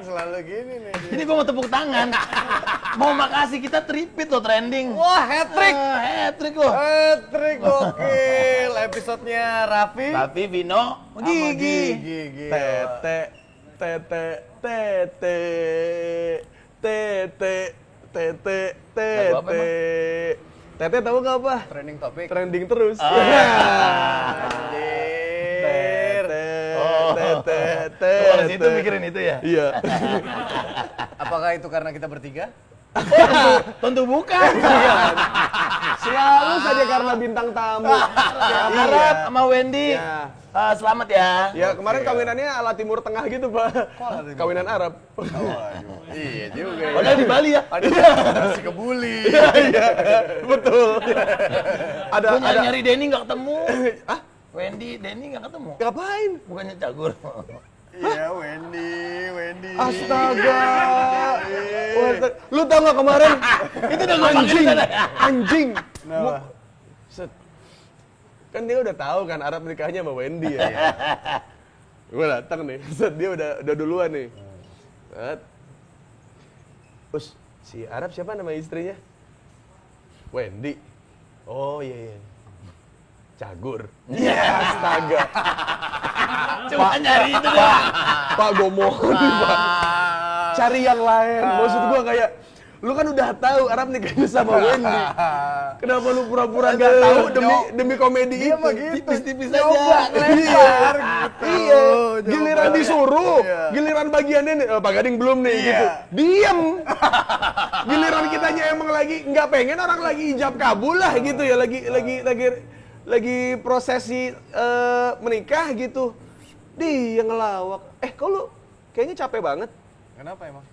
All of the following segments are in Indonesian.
selalu gini nih. Ini gue mau tepuk tangan. Mau makasih kita tripit loh trending. Wah, hat-trick. Hat-trick loh. Hat-trick gokil. Episodenya Raffi. Tapi Vino, Gigi. Tete, tete, tete, tete, tete, Lagu apa tete. Tete tahu nggak apa? Trending topik. Trending terus. Anjir. Tete, Oh, dari situ mikirin itu ya? Iya. Apakah itu karena kita bertiga? Tentu bukan. Selalu saja karena bintang tamu. Arab sama Wendy. Ya. Selamat ya. Ya kemarin kawinannya ala Timur Tengah gitu Pak. Kawinan Arab. Waduh, iya juga ya. Padahal di Bali ya. Ada si kebuli. Iya, betul. Ada Gue nyari Denny nggak ketemu. Ah? Wendy, Denny nggak ketemu. Ngapain? Bukannya cagur. Iya, Wendy. Astaga. Lu tau gak kemarin? Itu udah gue panggil sana. Anjing. Kenapa? Set. Kan dia udah tahu kan Arab nikahnya sama Wendy ya. Gue datang nih, set dia udah duluan nih. Set. Terus si Arab siapa nama istrinya? Wendy. Oh iya. Cagur. Iya, astaga. Cuma nyari itu doang. Pak gue mohon nih, Pak. Cari yang lain. Maksud gue kayak lu kan udah tahu Arab nikahnya sama Wendy. Kenapa lu pura-pura nggak tahu demi komedi Dia itu? mah gitu. Tipis-tipis Coba aja. lempar gitu. Iya, Coba. giliran disuruh, Iya. giliran bagiannya nih, Pak Gading belum nih Iya. gitu. Diem. Giliran kitanya emang lagi nggak pengen orang lagi ijab kabul lah gitu ya, lagi prosesi menikah gitu. Dia ngelawak. Kok lu kayaknya capek banget. Kenapa emang?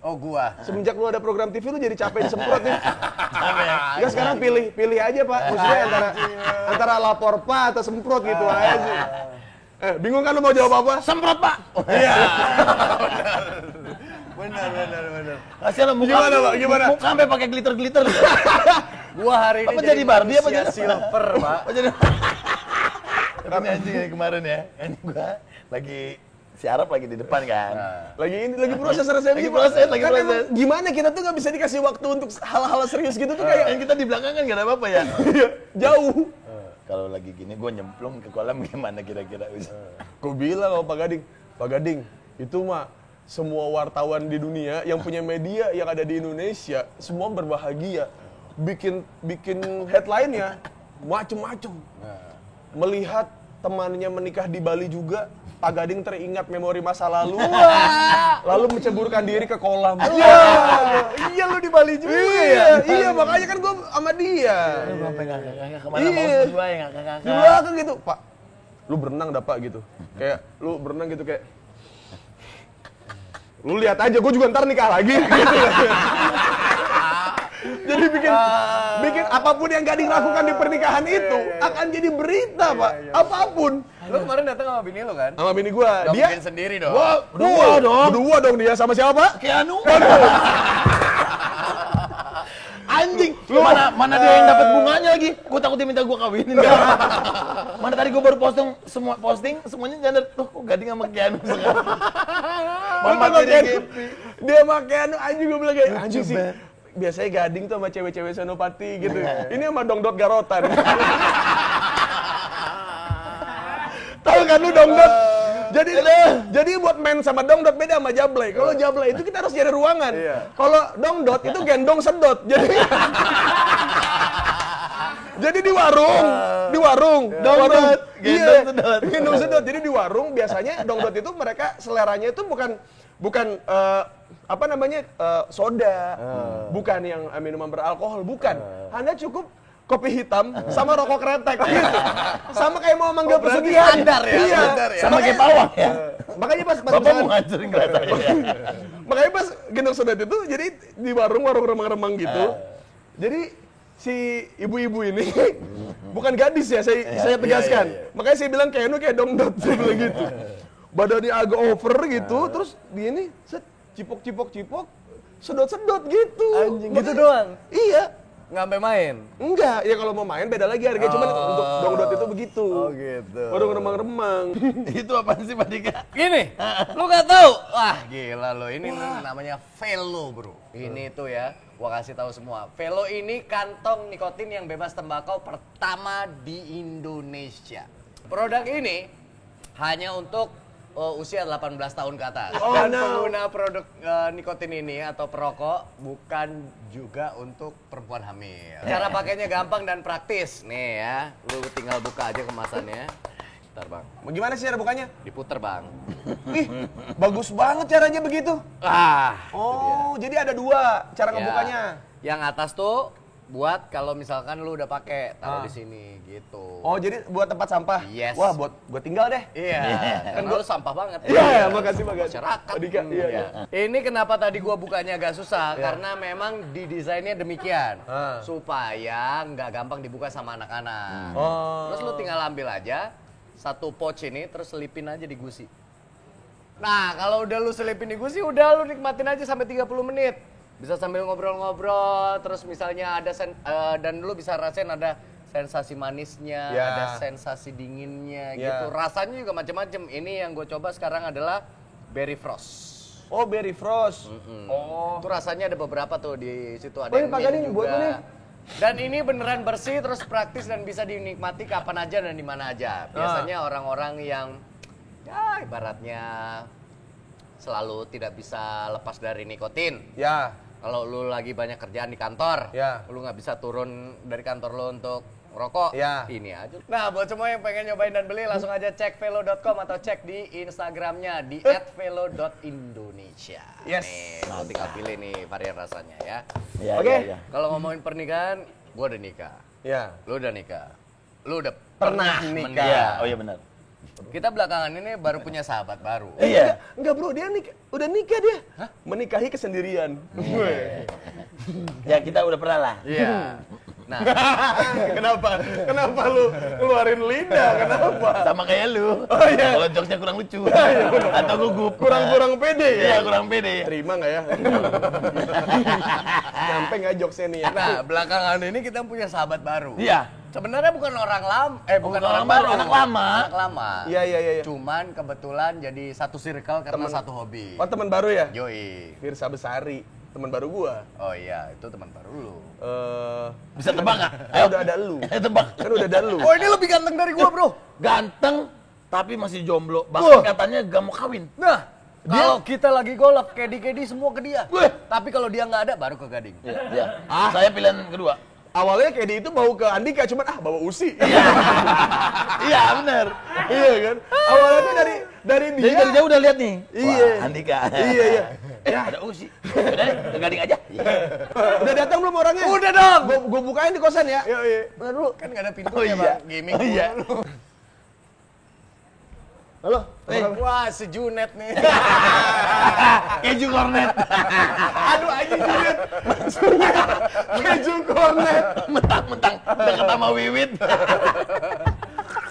Oh, gua. Semenjak lu ada program TV lu jadi capek disemprot nih. Enggak sekarang pilih aja Pak. Maksudnya antara lapor Pak atau semprot gitu aja. Bingung kan lu mau jawab apa? Semprot Pak. Iya. Benar. Kasihan lo muka. Gimana, Pak? Gimana? Muka sampai pakai glitter. Gua hari ini Apa jadi Barbie apa manusia jadi silver, Pak. Oh jadi. Tapi anjing kayak kemarin ya. Kan gua lagi si Arab lagi di depan kan. Lagi proses resepsi. Lagi proses. Emang gimana kita tuh nggak bisa dikasih waktu untuk hal-hal serius gitu tuh kayak Yang kita di belakang kan gak ada apa-apa ya. jauh. Kalau lagi gini gue nyemplung ke kolam gimana kira-kira? Gue bilang sama Pak Gading, itu mah semua wartawan di dunia yang punya media yang ada di Indonesia semua berbahagia. Bikin headline-nya macem-macem. Melihat temannya menikah di Bali juga, Pak Gading teringat memori masa lalu, lalu menceburkan diri ke kolam. Iya, lu di Bali juga ya? Iya, makanya kan gue sama dia. Gue sampai ngakak-ngakak kemana Iya. mau berdua ya ngakak-ngakak. Di belakang gitu, Pak. Lu berenang dah Pak gitu. Kayak lu berenang gitu kayak. Lu lihat aja, gue juga ntar nikah lagi. Gitu. Jadi bikin apapun yang Gading lakukan di pernikahan itu akan jadi berita, Pak. Apapun. Lu kemarin datang sama bini lu kan? Sama bini gua, Gak dia mungkin sendiri dong. berdua dong dia sama siapa? Keanu. Anjing, mana dia yang dapat bunganya lagi? Gue takut dia minta gue kawinin kan. Mana tadi gue baru posting semuanya janda. Tuh kok Gading sama Keanu sekarang. Mama dia pakai anjing gue bilang kayak anjing sih. Biasanya Gading tuh sama cewek-cewek Senopati gitu. Ini sama dongdot garotan. Tahu kan lu dongdot? Jadi buat main sama dongdot beda sama jablay. Kalau jablay itu kita harus nyari ruangan. Kalau dongdot itu gendong sedot. Jadi di warung, Dongdot, gendong sedot. Gendong sedot. Jadi di warung biasanya dongdot itu mereka seleranya itu bukan soda, bukan yang minuman beralkohol, bukan. Hanya cukup kopi hitam sama rokok kretek gitu. Sama kayak mau manggil pesugihan. Standar ya, Iya. standar ya. Sama kayak pawang ya. Makanya pas Bapak misalkan- mau ngancurin kereta ya. makanya pas gendong sedot itu jadi di warung remang-remang gitu. Jadi si ibu-ibu ini bukan gadis ya, saya tegaskan. Makanya saya bilang kayak kayak dongdot saya bilang gitu. Badannya agak over gitu, terus dia ini cipok-cipok, sedot-sedot gitu. Anjing, gitu doang? Iya. Nggak sampai main? Enggak, ya kalau mau main beda lagi harganya, cuman untuk dongdot itu begitu. Oh gitu. Baru remang-remang. Itu apaan sih Pak Dika? Gini, lu nggak tahu? Wah gila lo, ini namanya Velo bro. Ini tuh ya, gua kasih tahu semua. Velo ini kantong nikotin yang bebas tembakau pertama di Indonesia. Produk ini hanya untuk usia 18 tahun ke atas. Dan pengguna produk nikotin ini atau perokok bukan juga untuk perempuan hamil. Cara pakainya gampang dan praktis. Nih ya, lu tinggal buka aja kemasannya. Bentar bang, Gimana sih cara bukanya? diputer bang. Ih, bagus banget caranya begitu. Oh, jadi ada dua cara Ya, ngebukanya. yang atas tuh buat kalau misalkan lu udah pakai taruh di sini gitu. Oh, jadi buat tempat sampah? Yes. Wah, buat gua tinggal deh. Iya, kan lu sampah banget. Iya, makasih. Masyarakat. Dika, iya, iya. Ini kenapa tadi gua bukanya agak susah? Karena memang didesainnya demikian. Supaya nggak gampang dibuka sama anak-anak. Terus lu tinggal ambil aja satu pouch ini, terus selipin aja di gusi. Nah, kalau udah lu selipin di gusi, udah lu nikmatin aja sampai 30 menit. Bisa sambil ngobrol-ngobrol, terus misalnya ada dan lu bisa rasain ada sensasi manisnya, Ya. ada sensasi dinginnya Ya. gitu. Rasanya juga macam-macam. Ini yang gue coba sekarang adalah berry frost. Oh, berry frost. Oh. Itu rasanya ada beberapa tuh di situ, ada Oh, ini yang Pak mint Gading buat lu nih. Dan ini beneran bersih, terus praktis dan bisa dinikmati kapan aja dan di mana aja. Biasanya orang-orang yang ya ibaratnya selalu tidak bisa lepas dari nikotin. Ya. Kalau lu lagi banyak kerjaan di kantor, Ya. lu nggak bisa turun dari kantor lu untuk ngerokok, Ya. ini aja. Nah, buat semua yang pengen nyobain dan beli, langsung aja cek velo.com atau cek di Instagramnya di @velo.indonesia. Yes. Nih, lu tinggal pilih nih varian rasanya ya. Iya, Oke. iya, iya. Kalau ngomongin pernikahan, gua udah nikah. Ya. Lu udah nikah. Lu udah Pernah nikah. menikah. Iya, oh iya benar. Kita belakangan ini baru punya sahabat baru. Iya. Enggak, bro, dia udah nikah dia. Menikahi kesendirian. Ya kita udah pernah lah. Iya. Nah, Kenapa? Kenapa lu keluarin lidah? Kenapa? Sama kayak lu. Oh iya. Kalau jokesnya kurang lucu. Atau gugup. Kurang pede ya? Iya, kurang pede. Terima nggak ya? Nyampe nggak jokesnya nih ya? nah belakangan ini kita punya sahabat baru. Iya. Sebenarnya bukan orang lama, bukan orang orang baru, baru, anak lama. Anak lama. Iya. Cuman kebetulan jadi satu circle karena satu hobi. Oh, teman baru ya? Yoi. Firsa Besari, teman baru gua. Oh iya, itu teman baru lu. Bisa tebak nggak? Udah ada lu. Tebak. Kan udah ada lu. Oh ini lebih ganteng dari gua bro. Ganteng tapi masih jomblo. Bahkan katanya gak mau kawin. Nah, kalau kita lagi golf, kedi semua ke dia. Wih. Tapi kalau dia nggak ada, baru ke Gading. Iya. Saya pilihan kedua. Awalnya kayak di itu bau ke Andika, cuman bawa Usi. Iya, benar. Iya kan? Awalnya tuh dari dia. Jadi dari jauh udah lihat nih. Iya. Wah, Andika. Iya. Ada Usi. Udah deh, ke Gading aja. Udah datang belum orangnya? Udah dong. Gua bukain di kosan ya. Iya. Bener lu, kan nggak ada pintunya Oh, iya. bang. Gimik Oh, iya. mulu. Halo. Wah, sejunet nih. Keju kornet. Aduh anjing Junet. Keju kornet. Mentang-mentang deket sama Wiwit.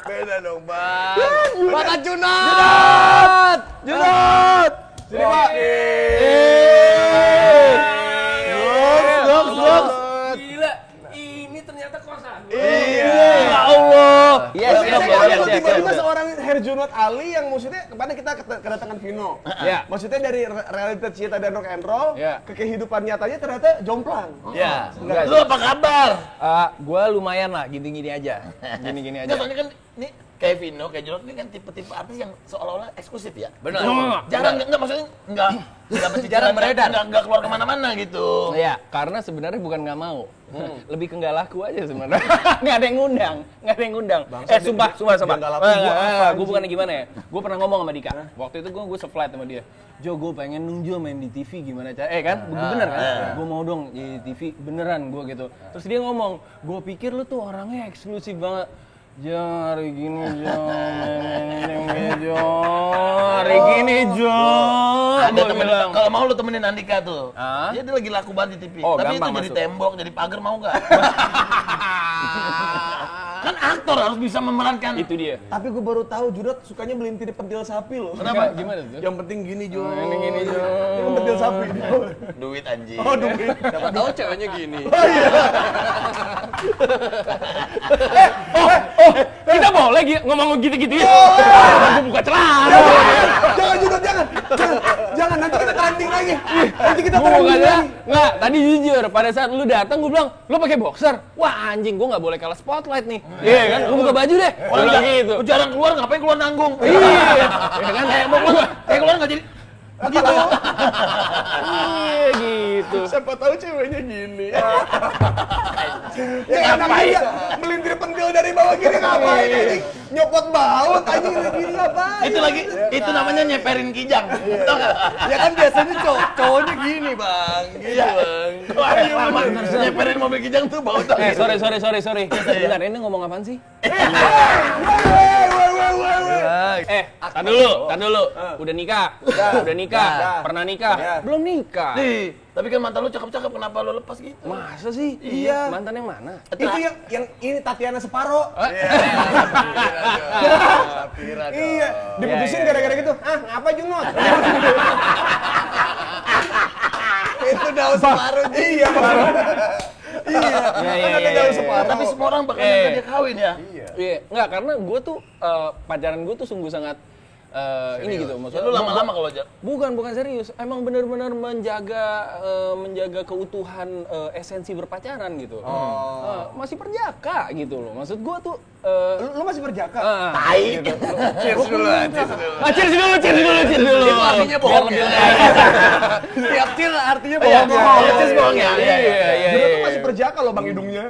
Beda dong, Bang. Makan Junot. Junot. Sini, Pak. Doks. Gila, ini ternyata kosan. Ya Allah. Yes, Siap, tiba-tiba siap. seorang Herjunot Ali yang maksudnya kepada kita kedatangan Vino. Ya. Maksudnya dari realita cinta dan rock and roll Ya. ke kehidupan nyatanya ternyata jomplang. Ya. Lu apa kabar? Gua lumayan lah, gini-gini aja. Gini-gini Nggak, aja. soalnya kan ini kayak Vino, kayak Junot ini kan tipe-tipe artis yang seolah-olah eksklusif ya. Benar. Jarang, nggak maksudnya nggak Jarang beredar. nggak keluar kemana-mana gitu. Iya, karena sebenarnya bukan nggak mau. Lebih ke nggak laku aja sebenarnya. Nggak ada yang ngundang. Sumpah. nggak laku, gua apa, Gue bukannya gimana ya. Gue pernah ngomong sama Dika. Waktu itu gue se-flight sama dia. Jo, gue pengen nunggu main di TV gimana cara? Kan, bener kan? Gue mau dong di TV beneran gue gitu. Terus dia ngomong, gue pikir lu tuh orangnya eksklusif banget. Hari gini Jo. Ada Gua temen, bilang. kalau mau lu temenin Andika tuh. Hah? Dia lagi laku banget di TV. Oh, Tapi gampang itu jadi masuk. tembok, jadi pagar mau nggak? Kan aktor, harus bisa memerankan. Itu dia. Tapi gue baru tahu Judot sukanya melintir pentil sapi loh. Kenapa? Gimana tuh? Yang penting gini Jo. Yang gini, Jo. Yang pentil sapi. Duit anjing. Oh duit. Siapa tahu ceweknya gini. Kita boleh ngomong gitu-gitu ya? Gue buka celana. Jangan Judot, jangan. Jangan, nanti kita tanding lagi. Nanti kita Gue tanding buka celana. lagi. Nggak, tadi jujur. Pada saat lu datang, gue bilang, lu pakai boxer. Wah anjing, gue nggak boleh kalah spotlight nih. Iya kan? Lu buka baju deh. Gue bilang gitu. Lu jarang keluar, ngapain keluar nanggung? Iya. Ya kan? Keluar nggak jadi. Begitu. Iya gitu. Siapa tahu ceweknya gini. Ya ngapain? Melintir pentil dari bawah gini ngapain anjing? Nyopot baut anjing gini ngapain? Itu namanya nyeperin kijang. Tahu nggak? Ya kan biasanya cowoknya gini bang. Iya. Nyeperin mobil kijang tuh bau tuh. Sorry. Bentar, ini ngomong apaan sih? Tar dulu. Udah nikah. Pernah nikah. Belum nikah. Nih, tapi kan mantan lu cakep-cakep, kenapa lu lepas gitu? Masa sih? Iya. Mantan yang mana? Itu yang ini Tatiana Separo. Sapira dong. Iya, diputusin Iya. gara-gara gitu. Ah, ngapa Junot? Itu daun separuh. Iya. Iya. Iya. Ada daun separuh. Tapi semua orang bakal ngajak dia kawin ya. Iya, enggak karena gue tuh pacaran gue tuh sungguh sangat ini gitu, Ya, maksudnya lu lama-lama kalau bukan serius, emang benar-benar menjaga keutuhan esensi berpacaran gitu. Masih perjaka gitu loh, maksud gue tuh Lu masih berjaka? tai. Cheers dulu. cheers dulu. Itu artinya bohong ya. Tiap cheers artinya bohong. Cheers bohong ya. Iya. Junot tuh masih berjaka loh bang hidungnya.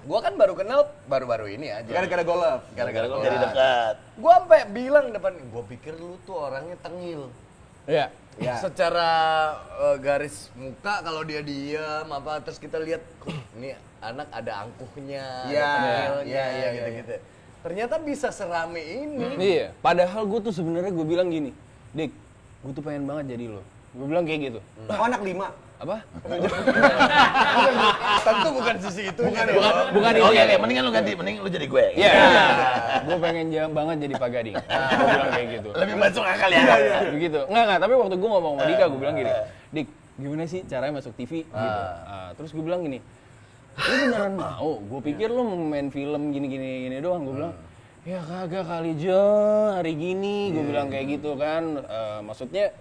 Gua kan baru kenal baru-baru ini aja. Gara-gara golf. Gara-gara gua Jadi dekat. Gua sampai bilang depan, gua pikir lu tuh orangnya tengil. Iya. Ya. Secara garis muka kalau dia diam apa terus kita lihat ini anak ada angkuhnya, Iya, ada tengilnya, iya, gitu-gitu. Ternyata bisa serame ini. Iya, padahal gue tuh sebenarnya gue bilang gini, Dik, gue tuh pengen banget jadi lo. Gue bilang kayak gitu. Oh, anak 5. Apa? Tentu bukan sisi itu. Bukan itu. Oke, mendingan lu ganti, mending lu jadi gue. Iya. Gue pengen banget jadi Pak Gading. Gue bilang kayak gitu. Lebih masuk akal ya. Begitu. Enggak, tapi waktu gue ngomong sama Dika, gue bilang gini, Dik, gimana sih caranya masuk TV? Gitu. Terus gue bilang gini, lu beneran mau? Gue pikir lu mau main film gini doang. Gue bilang, ya kagak kali Jo, hari gini. Gue bilang kayak gitu kan. Maksudnya,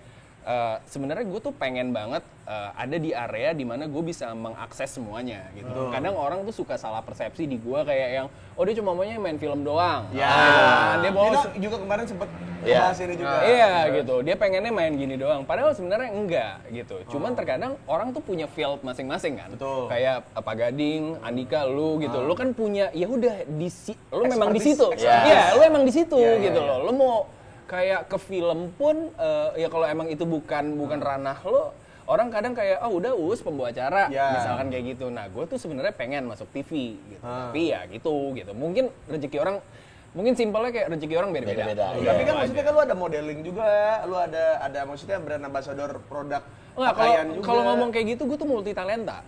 sebenarnya gue tuh pengen banget ada di area dimana gue bisa mengakses semuanya gitu. Kadang orang tuh suka salah persepsi di gue kayak yang oh dia cuma maunya main film doang. Dia mau Kita juga kemarin sempet Iya. bahas ini juga. iya gitu. Dia pengennya main gini doang. Padahal sebenarnya enggak gitu. Cuman terkadang orang tuh punya field masing-masing kan. Betul. Kayak Pak Gading, Andika, lu gitu. Lu kan punya ya udah lu memang di situ. Iya, lu emang di situ gitu loh. Lu mau kayak ke film pun ya kalau emang itu bukan ranah lo, orang kadang kayak udah pembawa acara misalkan kayak gitu. Nah gue tuh sebenarnya pengen masuk TV gitu, tapi ya gitu mungkin rezeki orang mungkin simpelnya kayak rezeki orang beda-beda. Tapi kan maksudnya kan lu ada modeling juga, lu ada maksudnya brand ambassador produk Enggak, pakaian juga. kalau ngomong kayak gitu gue tuh multi talenta.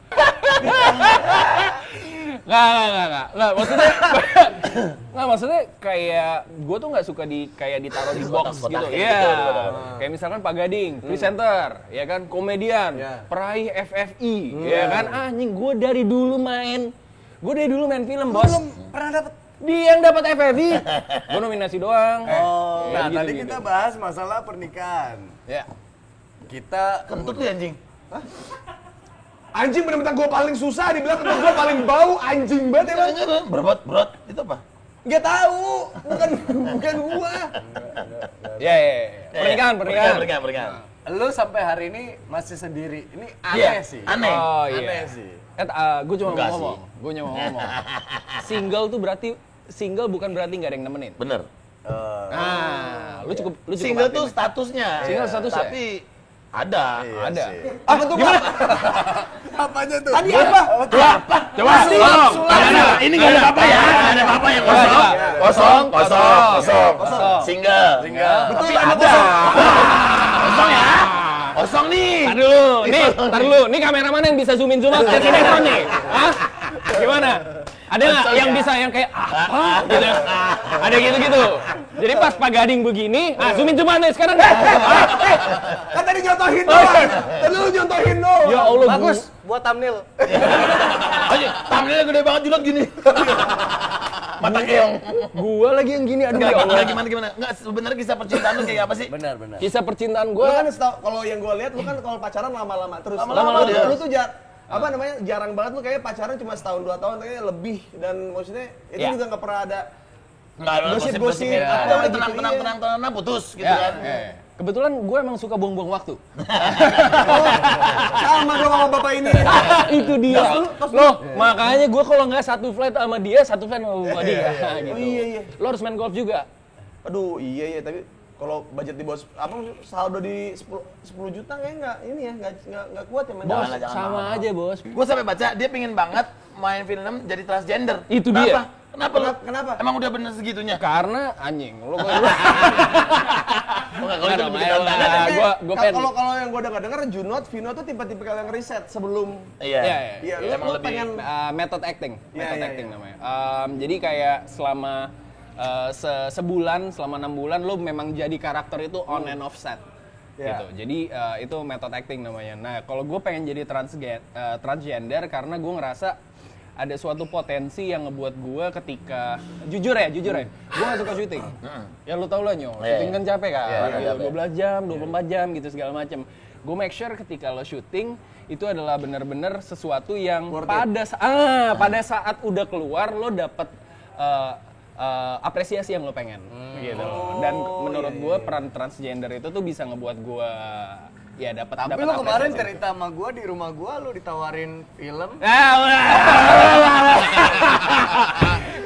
Nggak, maksudnya kayak gue tuh nggak suka kayak ditaruh di box gitu. Iya. Kayak misalkan Pak Gading, presenter, ya kan, komedian, peraih FFI, ya kan, anjing gue dari dulu main film, bos. Belum pernah dapet. Dia yang dapat FFI, gue nominasi doang. Nah, gitu, tadi gitu. kita bahas masalah pernikahan. Ya. Kita Kentut tuh anjing. Anjing bener-bener gue paling susah, dibilang kentut gue paling bau, anjing banget emang. Berat. Itu apa? Nggak tahu, bukan gua. Ya. Pernikahan. lu sampai hari ini masih sendiri. Ini Iya, aneh sih. aneh. Oh iya. Aneh sih. Gue cuma Enggak mau ngomong. Single tuh berarti single bukan berarti nggak ada yang nemenin. Bener. Nah, lu cukup Single artiin tuh aja. statusnya. Single statusnya? Tapi ada. Ada. Apa tuh gimana? Apanya tuh? Tadi apa? Coba tolong. Ini nggak ada apa-apa ya. Nggak ada apa-apa ya. Kosong. Single. Betul, Ada. Kosong ya. Kosong nih. Tar dulu. Nih kameraman yang bisa zoom out ke sinetron nih. Hah? Gimana? Ada nggak yang bisa yang kayak apa gitu? Ada gitu-gitu. Jadi pas Pak Gading begini, zoomin cuma nih sekarang. Kan tadi nyontohin doang. Lu nyontohin doang. Ya Allah, Bagus buat thumbnail. Aja, thumbnailnya gede banget Junot gini. Mata keong. Gua lagi yang gini, aduh ya Allah. Gimana? Enggak, sebenarnya kisah percintaan lu kayak apa sih? Benar. Kisah percintaan Lu gua kan kalau yang gue lihat, lu kan kalau pacaran lama-lama terus. Lama-lama dia. Lu tuh apa namanya, jarang banget lu kayak pacaran cuma setahun 2 tahun, kayaknya lebih. Dan maksudnya itu Ya. juga nggak pernah ada Enggak ada gosip-gosip. ya. apa Udah gitu, tenang, putus gitu ya, kan. kebetulan gue emang suka buang-buang waktu. Sama dong sama bapak ini. Itu dia. Loh, makanya gue kalau nggak satu flight sama dia, satu flight sama dia. Gitu. Oh, iya. Lo harus main golf juga. Aduh, iya tapi kalau budget di bos apa saldo di 10 juta kayak nggak kuat ya main Bos, golf. sama aja bos. Gue sampai baca dia pengen banget main film jadi transgender. Itu Kenapa? dia. Kenapa lu? Kenapa? Emang udah bener segitunya? Karena anjing, lo gue Kalau itu lebih dalam. gue pengen. Kalau yang gue dengar Junot, Vino tuh tipe-tipe yang riset sebelum. Iya. Iya, Emang lu lebih pengen. Method acting, Iya, iya, iya. namanya. Jadi kayak selama sebulan, selama 6 bulan lo memang jadi karakter itu on and off set. Iya. Gitu. Jadi itu method acting namanya. Nah, kalau gue pengen jadi transgender karena gue ngerasa ada suatu potensi yang ngebuat gue ketika jujur ya, gue gak suka syuting. Ya lu tau lah Nyo, syuting kan capek kan, gitu. 12 jam, 24 jam gitu segala macem. Gue make sure ketika lo syuting itu adalah benar-benar sesuatu yang pada saat udah keluar lo dapet apresiasi yang lo pengen, gitu. Dan menurut gue peran transgender itu tuh bisa ngebuat gue ya dapat. Tapi lo kemarin cerita sama gue di rumah gue, lo ditawarin film.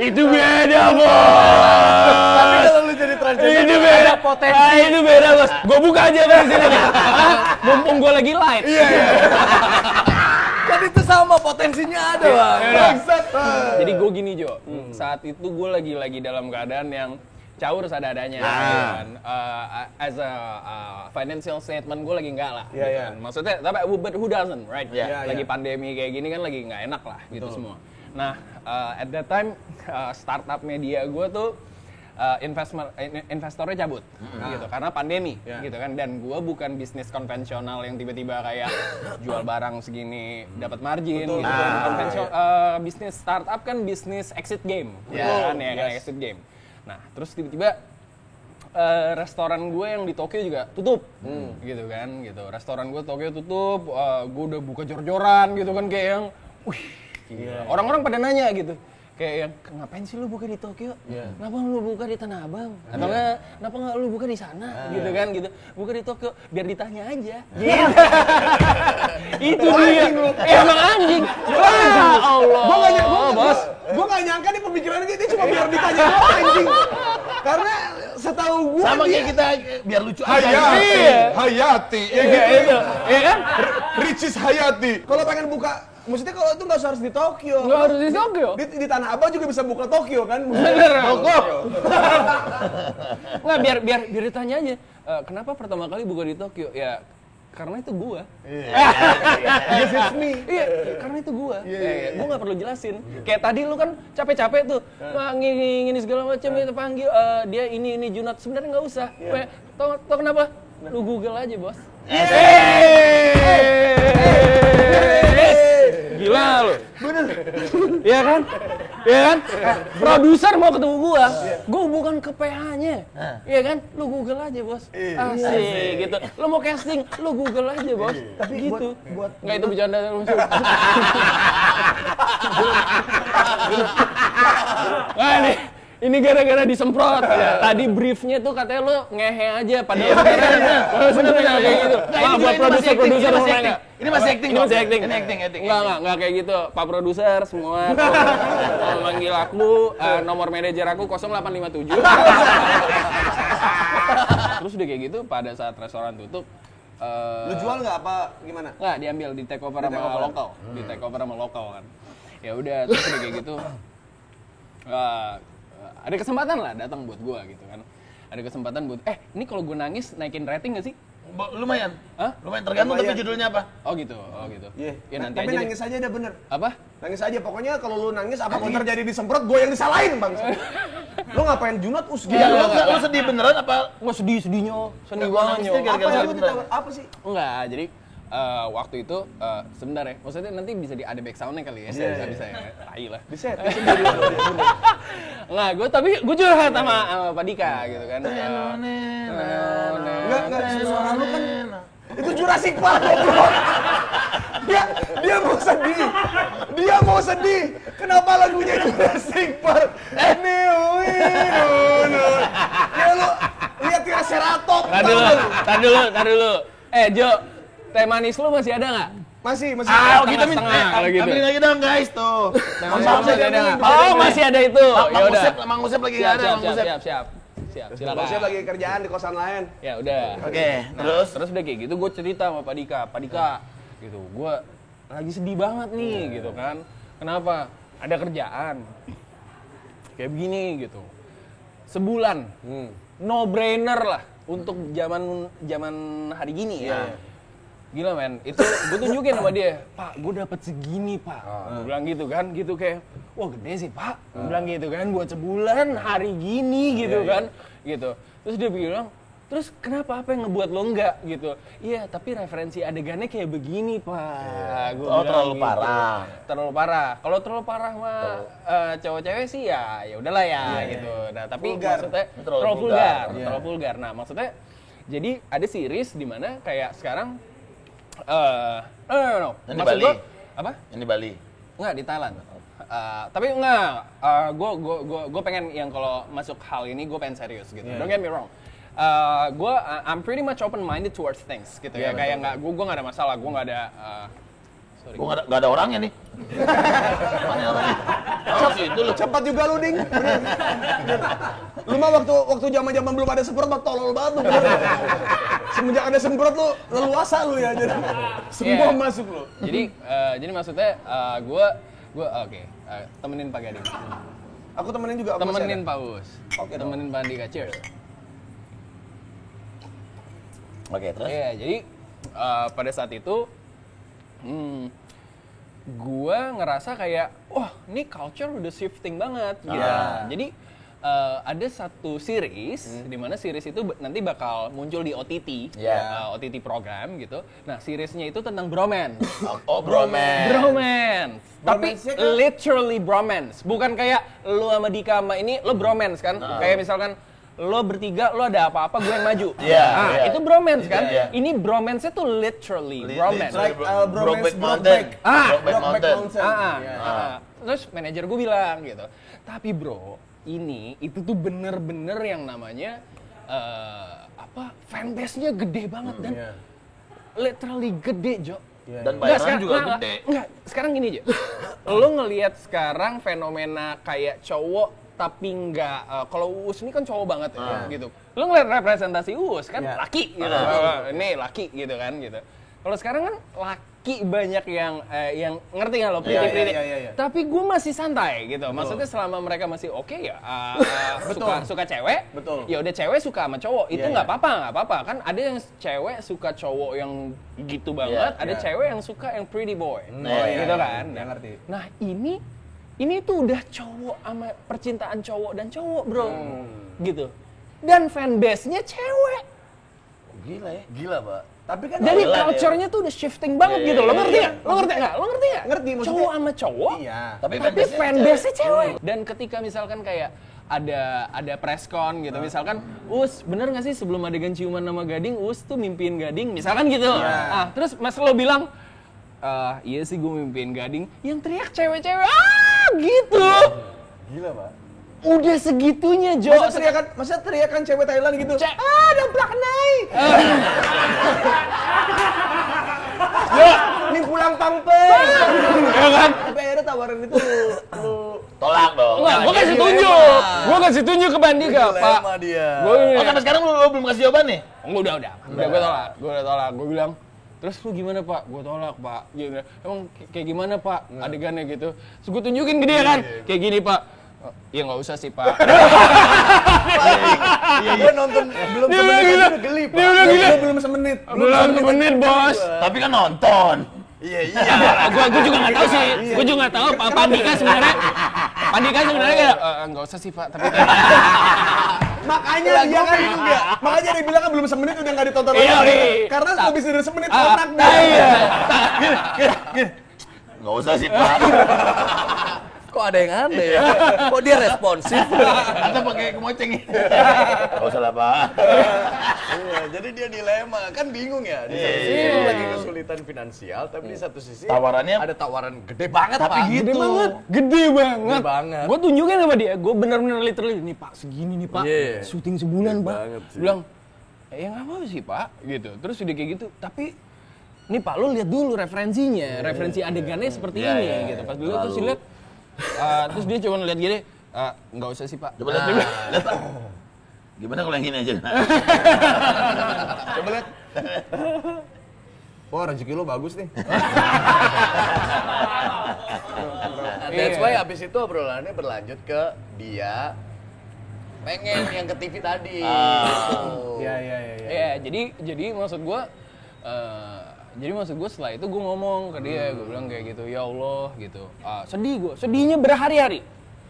Itu beda bos. Tapi kalau lo jadi transgender, Itu beda ada potensi. Itu beda bos. Gue buka aja dari sini nih. Mumpung gue lagi live. Iya. Kan itu sama potensinya ada bang. Jadi gue gini Jo, saat itu gue lagi dalam keadaan yang caur seadanya. Kan? As a financial statement gue lagi enggak lah. Iya, gitu iya. kan. Maksudnya, tapi but who doesn't, right? Iya, Lagi iya. pandemi kayak gini kan lagi nggak enak lah gitu semua. Nah, at that time startup media gue tuh investornya cabut gitu karena pandemi gitu kan, dan gue bukan bisnis konvensional yang tiba-tiba kayak jual barang segini dapat margin gitu. Bisnis startup kan bisnis exit game kan exit game. Nah terus tiba-tiba restoran gue yang di Tokyo juga tutup gitu kan gitu, restoran gue Tokyo tutup, gue udah buka jor-joran gitu kan kayak yang gila. Orang-orang pada nanya gitu kayak yang ngapain sih lu buka di Tokyo? Kenapa lu buka di Tanah Abang? Atau enggak, kenapa enggak lu buka di sana? Gitu kan gitu. Buka di Tokyo biar ditanya aja. Gitu. Itu dia. Emang anjing. Wah, Allah. Gue nggak nyangka nih pemikirannya dia cuma biar ditanya doang anjing. Karena setahu gue Sama kayak kita biar lucu aja. Hayati. Itu. Iya kan? Ricis Hayati. Kalau pengen buka, maksudnya kalau itu nggak harus di Tokyo. Nggak harus di Tokyo. Di Tanah Abang juga bisa buka Tokyo kan? Bener. Nggak, biar ditanya aja. Kenapa pertama kali buka di Tokyo? Ya karena itu gua. This is me. Iya, karena itu gua. Gua nggak perlu jelasin. Kayak tadi lu kan capek-capek tuh, ngini segala macam itu panggil dia ini Junot, sebenarnya nggak usah. Tau kenapa? Lu Google aja bos. Gila lu. Bener. Iya kan? Iya kan? Produser mau ketemu gua bukan ke PH-nya. Iya kan? Lu Google aja, Bos. Asik gitu. Lu mau casting, lu Google aja, Bos. Tapi gitu. Enggak, itu bercanda. Nah, ini gara-gara disemprot. Tadi briefnya tuh katanya lu ngehe aja padahal bener kayak gitu. Maaf buat produser semuanya. Ini masih acting. Ini masih acting. Ini acting. Enggak kayak gitu. Pak produser semua manggil aku, nomor manajer aku 0857. Terus udah kayak gitu pada saat restoran tutup, Lu jual nggak apa gimana? nggak diambil di take over sama lokal, di take over sama lokal kan. Ya udah terus udah kayak gitu. Ada kesempatan lah datang buat gua gitu kan. Ada kesempatan buat ini kalau gue nangis naikin rating gak sih? Lumayan. Hah? Lumayan tergantung Lumayan. tapi judulnya apa. Oh gitu, oh gitu. Iya. Ya nanti Tapi aja deh. nangis aja udah bener. Apa? Nangis aja, pokoknya kalau lu nangis apapun terjadi disemprot, gue yang disalahin bang. Lu ngapain junat us gitu? Iya, lu sedih beneran apa? Gua sedih-sedihnya, sedih Nggak, banget nangisnya nyo. gara-gara Apa yang sedih lu beneran. ditawa- apa sih? Enggak, jadi waktu itu sebentar ya. Maksudnya nanti bisa ada back sound-nya kali ya. Bisa ya. Tai lah. Bisa sendiri. Enggak, gue curhat sama Pak Dika gitu kan. Enggak, suara lu kan itu Jurassic Park bro. Dia mau sedih. Dia mau sedih. Kenapa lagunya Jurassic Park? Ya lu lihat Triceratops. Tar dulu. Jo, teh manis lu masih ada nggak? Masih. Ah, gitu min. setengah, kalau gitu. Ambilin lagi dong guys tuh. Teh Mang manis lu Usep masih ada lagi. nggak? Oh, masih ada itu. Ya udah. Mang Usep lagi nggak ada. Mang Usep. Siap. Silakan. Siapa lagi kerjaan di kosan lain? Ya udah. Oke, Terus udah kayak gitu gue cerita sama Pak Dika gitu, gue lagi sedih banget nih gitu kan. Kenapa? Ada kerjaan kayak begini gitu. Sebulan, no brainer lah untuk zaman hari gini ya. Gila men, itu gue tunjukin sama dia, Pak, gue dapat segini Pak. Gue bilang gitu kan, gitu kayak, wah gede sih Pak. Gue bilang gitu kan, buat sebulan hari gini gitu kan, gitu. Terus dia bilang, terus kenapa apa yang ngebuat lo enggak gitu? Iya, tapi referensi adegannya kayak begini Pak. Gua bilang terlalu gitu. parah. Terlalu parah. Kalau terlalu parah mah cowok-cewek sih ya udahlah ya gitu. Nah tapi Vulgar. maksudnya Terlalu vulgar. terlalu vulgar. Nah maksudnya jadi ada series di mana kayak sekarang no. Yang di Maksud Bali? gua, apa? Yang di Bali. Enggak, di Thailand. Tapi enggak, gue pengen yang kalau masuk hal ini gue pengen serius gitu. Don't get me wrong. I'm pretty much open minded towards things gitu ya. Kayak nggak, gue nggak ada masalah, gue nggak ada. Sorry. Gua nggak ada orangnya nih. Mana orangnya? Oh, itu lu. Cepat juga lu ding. Lu mah waktu zaman belum ada semprot mah tolol banget lu. Semenjak ada semprot lu leluasa lu ya jadi. Semua Yeah. masuk lu. Jadi maksudnya gue oke, temenin Pak Gading, Aku temenin juga. aku masih temenin ada. Pak Us, temenin Pak Andika, cheers. Oke, terus. Iya, jadi pada saat itu gue ngerasa kayak, wah ini culture udah shifting banget gitu. Jadi ada satu series, di mana series itu nanti bakal muncul di OTT, OTT program gitu. Nah seriesnya itu tentang bromance. Oh, bromance. Bromance. Tapi Bromance-nya kan- literally bromance. Bukan kayak lo sama Dika sama ini, lo bromance kan? Kayak misalkan lo bertiga, lo ada apa-apa, gue yang maju. Iya, Nah, iya. itu bromance kan? Iya. Ini bromance-nya tuh literally bromance. Like, bromance Brokeback Mountain. Brokeback. Brokeback Brokeback Mountain. Mountain. Terus manajer gue bilang gitu, tapi bro, itu tuh bener-bener yang namanya fanbase-nya gede banget dan literally gede, Jo. Dan Nggak, bayaran sekarang- juga nggak, gede. Enggak, sekarang gini aja. Lo ngelihat sekarang fenomena kayak cowok tapi nggak, kalau Uus ini kan cowok banget ya, gitu. Lo ngeliat representasi Uus kan laki gitu. Ini laki gitu kan gitu. Kalau sekarang kan laki banyak yang ngerti nggak lo, pretty-pretty. iya. Tapi gue masih santai gitu. Maksudnya selama mereka masih oke ya, suka cewek. Betul. Ya udah cewek suka sama cowok, itu nggak apa-apa. Kan ada yang cewek suka cowok yang gitu banget, ada cewek yang suka yang pretty boy. Gitu kan. Iya, ngerti. Nah, ini tuh udah cowok sama percintaan cowok dan cowok, bro. Gitu. Dan fanbase-nya cewek. Gila ya. Gila, Pak. Tapi kan Jadi Gila, culture-nya tuh udah shifting banget gitu. Lo ngerti nggak? Lo ngerti nggak? Ngerti, maksudnya- Cowok sama cowok, Iya. Tapi tapi fanbase-nya cewek. Dan ketika misalkan kayak ada preskon gitu, misalkan Us bener nggak sih sebelum adegan ciuman sama Gading, Us tuh mimpiin Gading, misalkan gitu. Terus Mas lo bilang, iya sih gue mimpiin Gading, yang teriak cewek-cewek, gitu. Gila, Pak. Udah segitunya, Jo. Masa teriakan cewek Thailand gitu? Damplak naik. Ini pulang pangpeng. Ya kan? Tapi akhirnya tawaran itu lu Tolak dong. Enggak, gue kasih tunjuk. Gue kasih tunjuk ke Bandika, Pak. Dilema dia. Oh, sampai sekarang lu belum kasih jawaban nih? Udah, gue udah tolak. Gue bilang, terus lu gimana Pak? Gue tolak Pak. Gitu. Emang kayak gimana Pak adegannya gitu? Terus gue tunjukin ke dia kan, kayak gini Pak. Ya nggak usah sih Pak. Gue nonton belum semenit aja udah geli, Pak. Dia belum semenit. Belum semenit bos. Tapi kan nonton. Iya. Gue juga nggak tahu sih. Gue juga nggak tahu Pak Andika sebenarnya. Pak Andika sebenarnya kayak nggak usah sih Pak. Tapi Makanya dia kan juga. Makanya dia bilang kan belum semenit udah nggak ditonton Iya, lagi. iya. Karena habis dari semenit kontrak dia. Iya. Nggak usah sih Pak. Kok ada yang aneh ya? Kok dia responsif? Atau pakai kemoceng. Nggak usah lah Pak. Iya, jadi dia dilema, kan bingung ya. Di satu sisi lu lagi kesulitan finansial, tapi di satu sisi Tawarannya ada tawaran gede banget, tapi Pak. gitu. Gede banget. Gede banget. Gue tunjukin sama dia. Gue bener-bener literally nih Pak segini nih Pak. Iya. Syuting sebulan Gede Pak. banget sih. Bilang ya nggak apa sih Pak. Gitu. Terus udah kayak gitu. Tapi nih Pak, lu lihat dulu referensinya, referensi adegannya seperti Iya, ini iya, gitu. Pas iya. dulu terus lihat, terus dia cuma lihat gini, nggak usah sih Pak. Coba lihat dulu. Lihat Pak. Gimana kalau yang ini aja? Coba lihat. Wah, rezeki lo bagus nih. That's why abis itu obrolannya berlanjut ke dia pengen yang ke TV tadi. Gitu. Iya, jadi maksud gue setelah itu gue ngomong ke dia, gue bilang kayak gitu, ya Allah gitu. Sedihnya berhari-hari.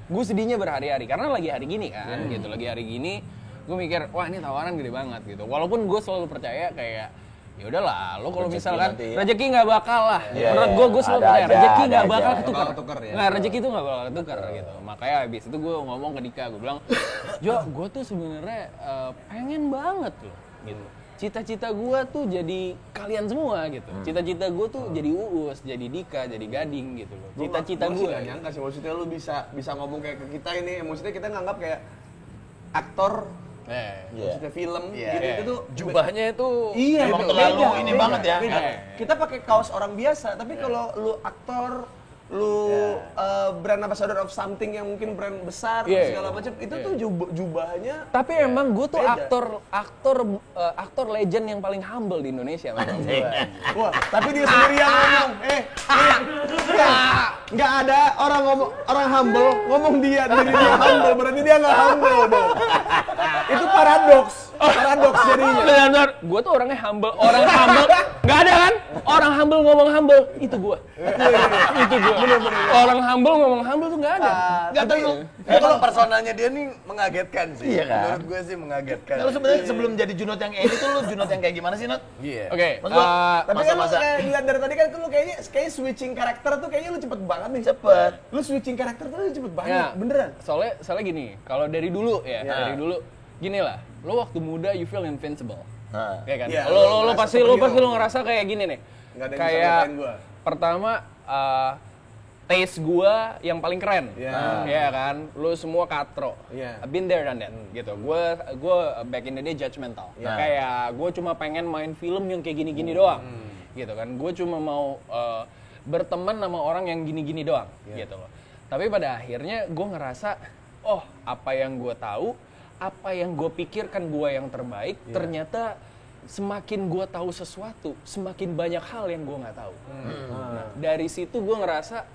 Gue sedihnya berhari-hari karena lagi hari gini kan, gitu. Lagi hari gini, gue mikir, wah ini tawaran gede banget gitu. Walaupun gue selalu percaya kayak, ya udahlah, lo kalau misalkan nanti ya. rezeki nggak bakal lah. Iya, Menurut iya. gue selalu Ada percaya aja, rezeki ada nggak aja. bakal ketukar. Ketukar ya. Nggak, rezeki itu nggak bakal ketukar gitu. Makanya habis itu gue ngomong ke Dika, gue bilang, Jo, gue tuh sebenarnya pengen banget loh, gitu. Cita-cita gue tuh jadi kalian semua gitu. Cita-cita gue tuh jadi Uus, jadi Dika, jadi Gading gitu loh. Cita-cita Gua sih gue. nggak nyangka sih, maksudnya lu bisa ngomong kayak ke kita ini. Maksudnya kita nganggap kayak aktor, maksudnya film Iya. gitu itu tuh Jubahnya itu iya Emang beda, terlalu beda, ini beda, banget ya. beda. Iya. Kita pakai kaos orang biasa, tapi kalau lu aktor, lu brand ambassador of something yang mungkin brand besar Iya, segala macam, itu tuh jubahnya Tapi emang gue tuh beda. aktor legend yang paling humble di Indonesia. memang. wah, tapi dia sendiri yang ngomong, nggak ada orang humble ngomong dia humble, berarti dia nggak humble dong. Itu paradoks jadinya. Benar, gue tuh orangnya humble, nggak ada kan? Orang humble ngomong humble, itu gue. Itu gue. Orang humble ngomong humble tuh nggak ada. Nggak tahu lu. Emang personalnya dia nih mengagetkan sih. Iya kan? Menurut gue sih mengagetkan. Kalau sebenarnya sebelum jadi Junot yang ini tuh lu Junot yang kayak gimana sih, Not? Iya. Oke, Maksud gua, Tapi kan lu masa-masa kayak dilihat dari tadi kan lu kayaknya switching karakter tuh kayaknya lu cepet banget nih. cepet. Lu switching karakter tuh lu cepet banget, ya, beneran. Soalnya gini, kalau dari dulu ya, dari dulu gini lah. Lo waktu muda you feel invincible. Nah. Ya kan? Iya, Lo ngerasa pasti superhero. lo ngerasa kayak gini nih. Nggak ada yang bisa Kayak ngatain gua. pertama taste gua yang paling keren. Iya. Ya kan? Lo semua katro. Iya. I've been there done that gitu. Gua back in the day judgmental. Kayak gua cuma pengen main film yang kayak gini-gini doang. Gitu kan. Gua cuma mau berteman sama orang yang gini-gini doang gitu loh. Tapi pada akhirnya gua ngerasa oh, apa yang gua tahu, apa yang gue pikirkan gue yang terbaik, ternyata semakin gue tahu sesuatu, semakin banyak hal yang gue nggak tahu. Nah, dari situ gue ngerasa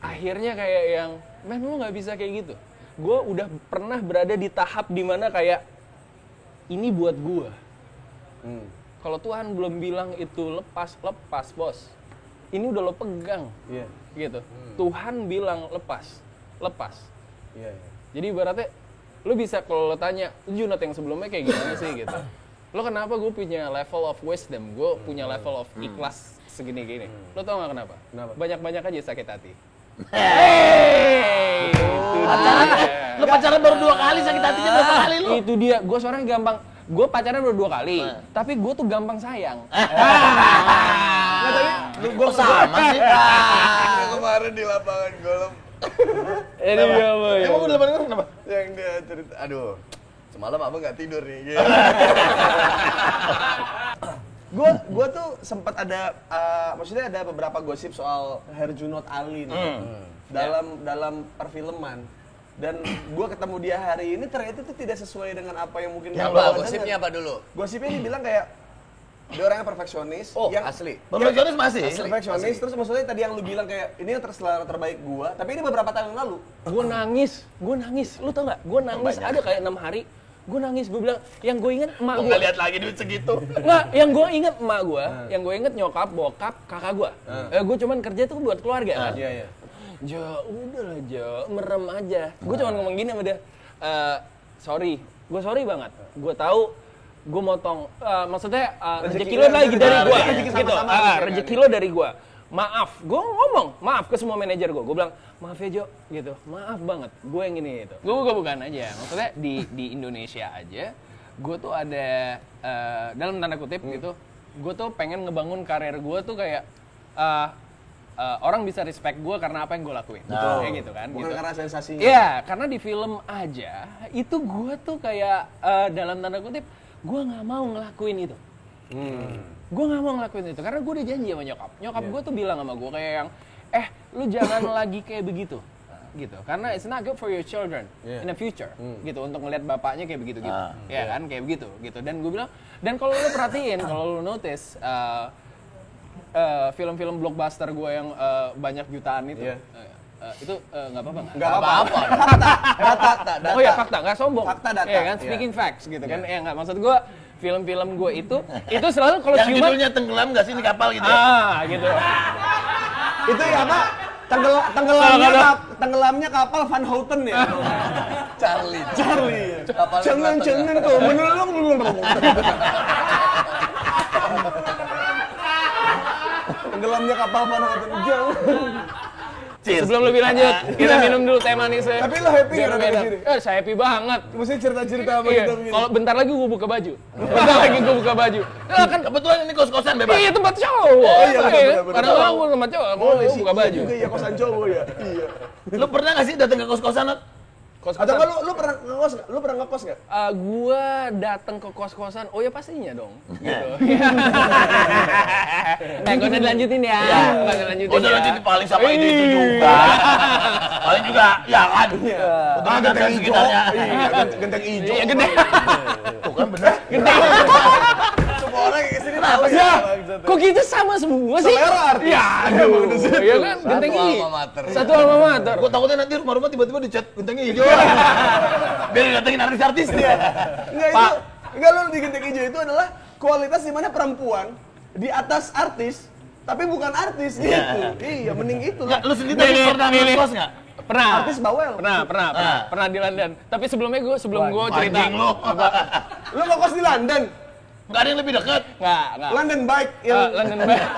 akhirnya kayak yang, men lu nggak bisa kayak gitu. Gue udah pernah berada di tahap dimana kayak ini buat gue. Kalau Tuhan belum bilang itu lepas bos. Ini udah lo pegang, Iya. gitu. Tuhan bilang lepas. Iya. Jadi ibaratnya lu bisa kalau lo tanya, Junot yang sebelumnya kayak gimana sih gitu. Lo kenapa gue punya level of wisdom, gue punya level of ikhlas segini-gini. Lo tau gak kenapa? Kenapa? Banyak-banyak aja sakit hati. Lu pacaran baru 2 kali, sakit hatinya berapa kali lu? Itu dia, gue seorang gampang. Gue pacaran baru 2 kali, tapi gue tuh gampang sayang. Nggak, tapi Gua sama sih. Kemarin di lapangan golf Ini dia boy. Emang udah 8 kenapa? yang dia cerita, aduh, semalam abang nggak tidur nih. Gitu. Gue tuh sempat ada, maksudnya ada beberapa gosip soal Herjunot Ali nih, dalam perfilman. Dan gue ketemu dia hari ini ternyata itu tidak sesuai dengan apa yang mungkin Yang gua Apa dengar. gosipnya apa dulu? Gosipnya dia bilang kayak Dia orangnya perfeksionis. Oh, yang asli. Perfeksionis masih. perfeksionis. Terus maksudnya tadi yang lu bilang kayak ini yang selera terbaik gua, tapi ini beberapa tahun yang lalu. Gue nangis. Lu tau nggak? Gue nangis ada kayak 6 hari. Gue nangis, gue bilang, yang gue inget emak gue. Nggak lihat lagi duit segitu. Nggak, yang gue inget emak gue, yang gue inget nyokap, bokap, kakak gue. Gue cuman kerja tuh buat keluarga kan. Iya. Jo, udahlah Jo, merem aja. Gue cuma ngomong gini sama dia, sorry, gue sorry banget. Gue tahu, gue motong, maksudnya rezeki lo lagi dari gue, gitu. Rezeki lo dari gue. Maaf, gue ngomong maaf ke semua manajer gue bilang maaf ya Jo, gitu, maaf banget, gue yang ini itu. Gue bukan aja, maksudnya di Indonesia aja, gue tuh ada dalam tanda kutip gitu, gue tuh pengen ngebangun karir gue tuh kayak orang bisa respect gue karena apa yang gue lakuin, kayak gitu kan. Bukan gitu. karena sensasinya. Iya, karena di film aja itu gue tuh kayak dalam tanda kutip gue nggak mau ngelakuin itu. Gue nggak mau ngelakuin itu karena gue udah janji sama nyokap gue tuh bilang sama gue kayak yang lu jangan lagi kayak begitu gitu karena it's not good for your children in the future gitu untuk ngeliat bapaknya kayak begitu gitu ya kan kayak begitu gitu dan gue bilang dan kalau lu perhatiin kalau lu notice film-film blockbuster gue yang banyak jutaan itu itu nggak apa-apa Nggak apa-apa. Data. oh ya fakta nggak sombong Fakta, data. ya kan speaking facts gitu kan ya nggak maksud gue film-film gue itu selalu kalau Yang ciuman judulnya tenggelam nggak sih di kapal gitu ya? gitu Itu ya apa? Tenggelamnya kapal Van Houten ya. Charlie. Kapalnya Jangan kau menelung. Tenggelamnya kapal Van Houten. Jangan. Cheers. sebelum lebih lanjut kita minum dulu teh manisnya Tapi lo happy biar nggak beda. datang ke Saya happy banget. Mesti cerita-cerita apa Iya. gitu begini. Kalau bentar lagi gue buka baju. Bentar lagi gue buka baju. Nah, kan Kebetulan ini kos-kosan bebas. iya tempat cowok. iya, benar. Padahal gue tempat cowok, gue buka baju. Juga ya kosan cowok ya. Iya. Lu pernah nggak sih datang ke kos-kosan? Nat? Atau nggak lu pernah ngekos nggak? Lu pernah ngekos nggak? Gue datang ke kos-kosan, oh ya pastinya dong. Gitu. Gak usah dilanjutin ya. Gak usah dilanjutin Udah ya. nanti paling sama ide itu juga. Paling juga, ya kan? Untuk Genteng sekitarnya. Iya, genteng hijau. Iya gede. Tuh kan bener. Semua orang yang kesini tahu Ya, kok gitu sama semua sih? Selera artis. Ya, aduh. Iya kan, genteng Satu hijau. alma mater. Satu alma mater. Gue takutnya nanti rumah-rumah tiba-tiba dicat bintangnya hijau. Biar datengin artis-artis dia. Enggak lu di genteng hijau itu adalah kualitas di mana perempuan di atas artis tapi bukan artis gitu. Iya, mending itu Nggak, lah. lu sendiri tadi pernah ngekos nggak? Pernah. Artis bawel. Pernah di London. Tapi sebelumnya sebelum gue cerita. Anjing lu. Lu ngekos di London. Nggak ada yang lebih dekat. Nggak. London Bike yang London Bike.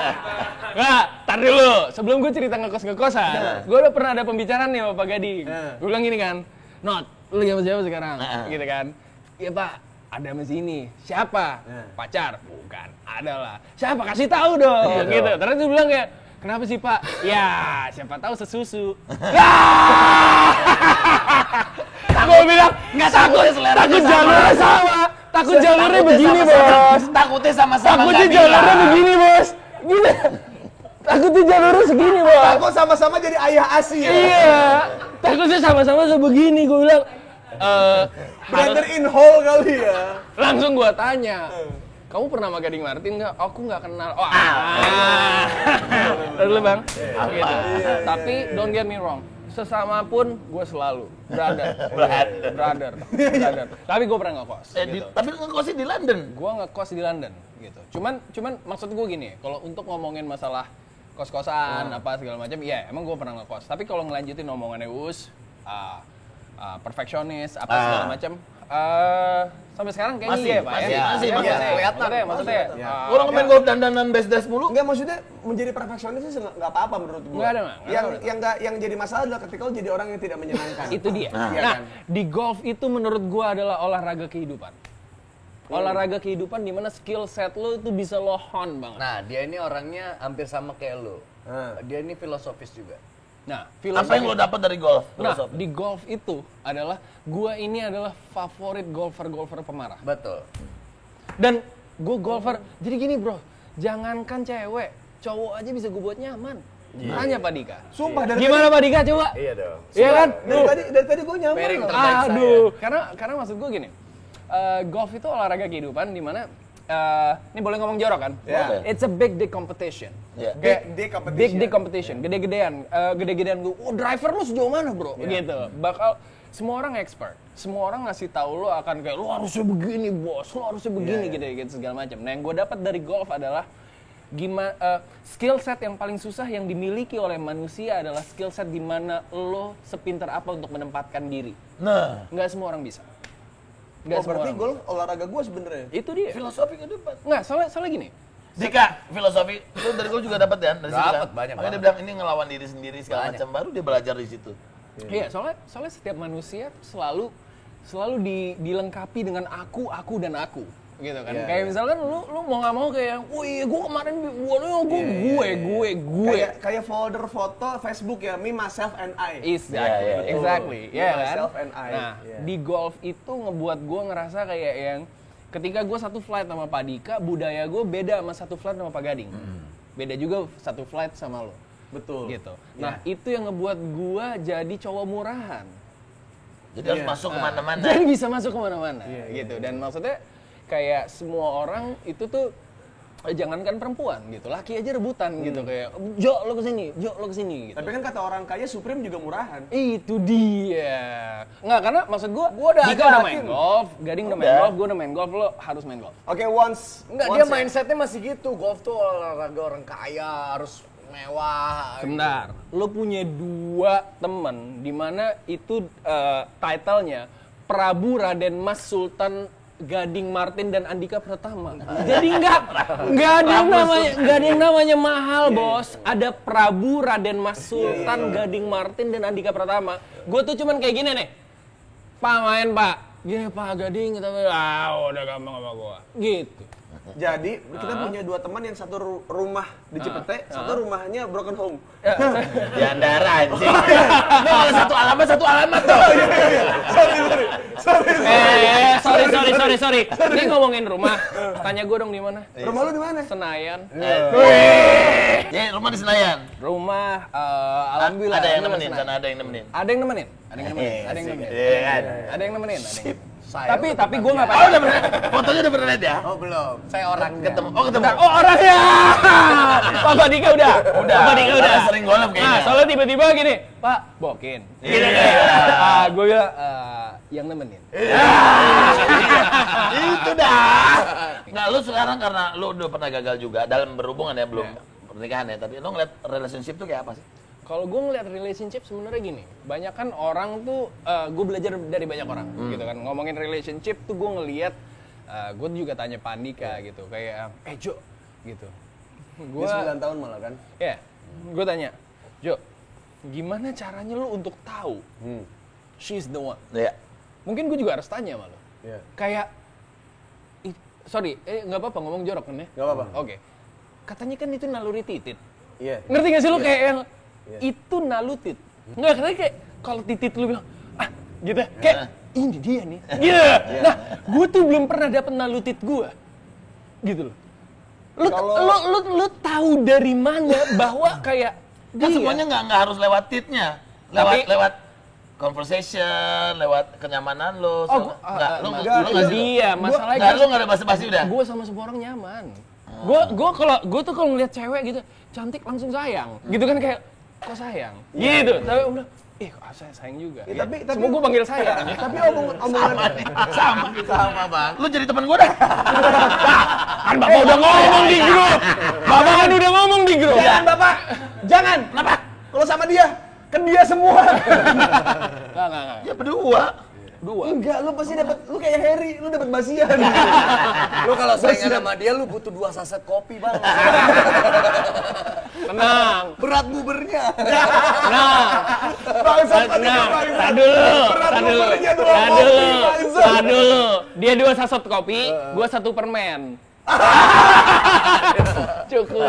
Nggak, tar dulu. Sebelum gue cerita ngekos-ngekosan, gue udah pernah ada pembicaraan nih sama Pak Gading. Gue bilang gini kan, Not, lu sama siapa sekarang? Gitu kan. Iya Pak, ada sama sini. Siapa? Pacar? Bukan. Adalah. Siapa? Kasih tahu dong. Gitu. Terus dia bilang kayak, kenapa sih Pak? Ya, siapa tahu sesusu. Gue bilang, nggak takut. Takut jalurnya sama. Takut jalurnya begini, Bos. Takutnya sama-sama. Takutnya jalurnya begini, Bos. Gini. Takutnya jalurnya segini, Bos. Takut sama-sama jadi ayah ASI ya. Iya. Takutnya sama-sama sebegini. Gue bilang, Brother in hole kali ya. langsung gue tanya. Kamu pernah sama Gading Martin nggak? Aku nggak kenal. Oh, dulu Bang. Gitu. Tapi don't get me wrong. Sesama pun gue selalu brother. Tapi gue pernah ngekos. Gitu. Tapi ngekosnya di London. Gue ngekos di London gitu. Cuman maksud gue gini, kalau untuk ngomongin masalah kos-kosan apa segala macam, iya emang gue pernah ngekos. Tapi kalau ngelanjutin omongannya Us, perfeksionis apa segala macam, sampai sekarang kayaknya Masih, iya Pak ya. masih. Maksudnya. Orang main golf dandanan best-dash mulu. Enggak, maksudnya menjadi perfeksionis sih enggak apa-apa menurut gua. Nggak ada, Mak. Yang jadi masalah adalah ketika lu jadi orang yang tidak menyenangkan. Itu dia. Iya Nah, kan? di golf itu menurut gua adalah olahraga kehidupan. Olahraga kehidupan di mana skill set lo itu bisa lo hone banget. Nah, dia ini orangnya hampir sama kayak lu. Dia ini filosofis juga. Nah, Apa yang lo dapat dari golf? Nah, Filosofi. di golf itu adalah gua ini adalah favorit golfer pemarah. Betul. Dan gue golfer, jadi gini bro, jangankan cewek, cowok aja bisa gue buat nyaman. Tanya Pak Dika. Sumpah dari Gimana Pak Dika coba? Iya dong. Iya kan? dari tadi gua nyaman Pairing loh. terbaik saya. Aduh, karena maksud gue gini, golf itu olahraga kehidupan di mana ini boleh ngomong jorok kan? Yeah. It's a big dick competition. Yeah. Kayak Big dick competition. Big dick competition, gede-gedean gue. Oh, driver lu sejauh mana, bro? Gitu. Bakal semua orang expert. Semua orang ngasih tahu lo akan kayak lo harusnya begini, bos. Lo harusnya begini gitu segala macam. Nah, yang gue dapat dari golf adalah gimana skill set yang paling susah yang dimiliki oleh manusia adalah skill set di mana lo sepintar apa untuk menempatkan diri. Nah, Nggak semua orang bisa. Oh, berarti golf olahraga gua sebenarnya. Itu dia. filosofi ke depan. Nggak, soalnya gini. Dika, filosofi lu dari gol juga dapat ya? Dari situ Dapat, kan? banyak Makanya dia banget. bilang ini ngelawan diri sendiri segala Banyak. macam, baru dia belajar di situ. Iya, soalnya setiap manusia tuh selalu dilengkapi dengan aku dan aku. Gitu kan. Kayak misalkan lu mau nggak mau kayak, "Oh iya, gue kemarin gue." Kayak folder foto Facebook ya, me, myself, and I. Exactly. Ya kan? Myself and I. Nah, di golf itu ngebuat gue ngerasa kayak yang ketika gue satu flight sama Pak Dika, budaya gue beda sama satu flight sama Pak Gading. Beda juga satu flight sama lo. Betul. Gitu. Nah, itu yang ngebuat gue jadi cowok murahan. Jadi harus masuk kemana-mana. Jadi bisa masuk kemana-mana gitu. Dan maksudnya kayak semua orang itu tuh jangankan perempuan gitu, laki aja rebutan gitu kayak Jo lo kesini gitu. Tapi kan kata orang kaya Supreme juga murahan. Itu dia. Nggak, karena maksud gua udah Dika udah yakin. main golf, Gading udah main golf, gua udah main golf, lo harus main golf. Oke, once Enggak, dia mindsetnya masih gitu. Golf tuh olahraga orang kaya, harus mewah. Sebentar, lo punya 2 temen di mana itu title-nya Prabu Raden Mas Sultan Gading Martin dan Andika Pratama. Jadi nggak ada yang namanya mahal, bos. Ada Prabu Raden Mas Sultan Gading Martin dan Andika Pratama. Gue tuh cuman kayak gini nih. Pak main, Pak. Gini, Pak Gading, kita udah gampang sama gua. Gitu. Jadi kita punya 2 teman yang satu rumah di Cipete, satu rumahnya broken home. Di Andara anjing. Nah, kalau satu alamat dong. Sorry. Ini ngomongin rumah. Tanya gue dong di mana? Rumah lu di mana? Senayan. Ya, rumah di Senayan. Rumah alhamdulillah Ada yang rumah nemenin, Senayan. sana ada yang nemenin. Ada yang nemenin. Ada yang nemenin. Saya Tapi gue nggak Oh, udah pernah. Fotonya udah pernah lihat ya? Oh, belum. Saya orangnya. Ketemu. Oh, orangnya. Pak Dika udah. Pak Dika udah. Karena sering golf kayaknya. Nah, soalnya tiba-tiba gini, Pak, bokin. Gitu. Gue bilang, yang nemenin. Itu dah. Nah, lu sekarang karena lu udah pernah gagal juga dalam berhubungan ya, belum pernikahan ya, tapi lu ngeliat relationship tuh kayak apa sih? Kalau gue ngeliat relationship sebenarnya gini, banyak kan orang tuh, gue belajar dari banyak orang, gitu kan. Ngomongin relationship tuh gue ngeliat, gue juga tanya Pak Andika gitu, kayak, Jo, gitu. Dia 9 tahun malah kan. Ya, gue tanya, Jo, gimana caranya lu untuk tahu she's the one? Iya. Mungkin gue juga harus tanya sama lu. Iya. Kayak, nggak apa-apa ngomong jorok kan ya? Nggak apa-apa. Oke. Katanya kan itu naluri titit. Iya. Ngerti gak sih lu kayak yang itu nalutit? Nggak, katanya kayak kalau titit lu bilang, gitu kayak ini dia nih. Gitu. Nah, gue tuh belum pernah dapet nalutit gue. Gitu loh. Lu tahu dari mana bahwa kayak Kan dia semuanya nggak harus lewat titnya. Lewat conversation, lewat kenyamanan lu. Oh, lu dia masalahnya Nggak, lu nggak ada basa-basi udah. gue sama semua orang nyaman. Gue tuh kalau ngeliat cewek gitu cantik langsung sayang, gitu kan kayak kok sayang, gitu. Tapi om bilang, saya sayang juga. Ya, tapi semua gue panggil sayang. Tapi omongan Sama bang. Lu jadi teman gua dah. Kan bapak udah ngomong di grup. Bapak kan udah ngomong di grup. Jangan, Bapak. Jangan. Kenapa? Kalau sama dia, kan dia semua. Enggak. Ya berdua. Enggak, lu pasti dapat, lu kayak Harry, lu dapat basian. Lu kalau saingan sama dia, lu butuh 2 saset kopi, Bang. Tenang. Berat bubernya. Tenang. Tadi dulu. Dia 2 sasot kopi, gua 1 permen. Cukup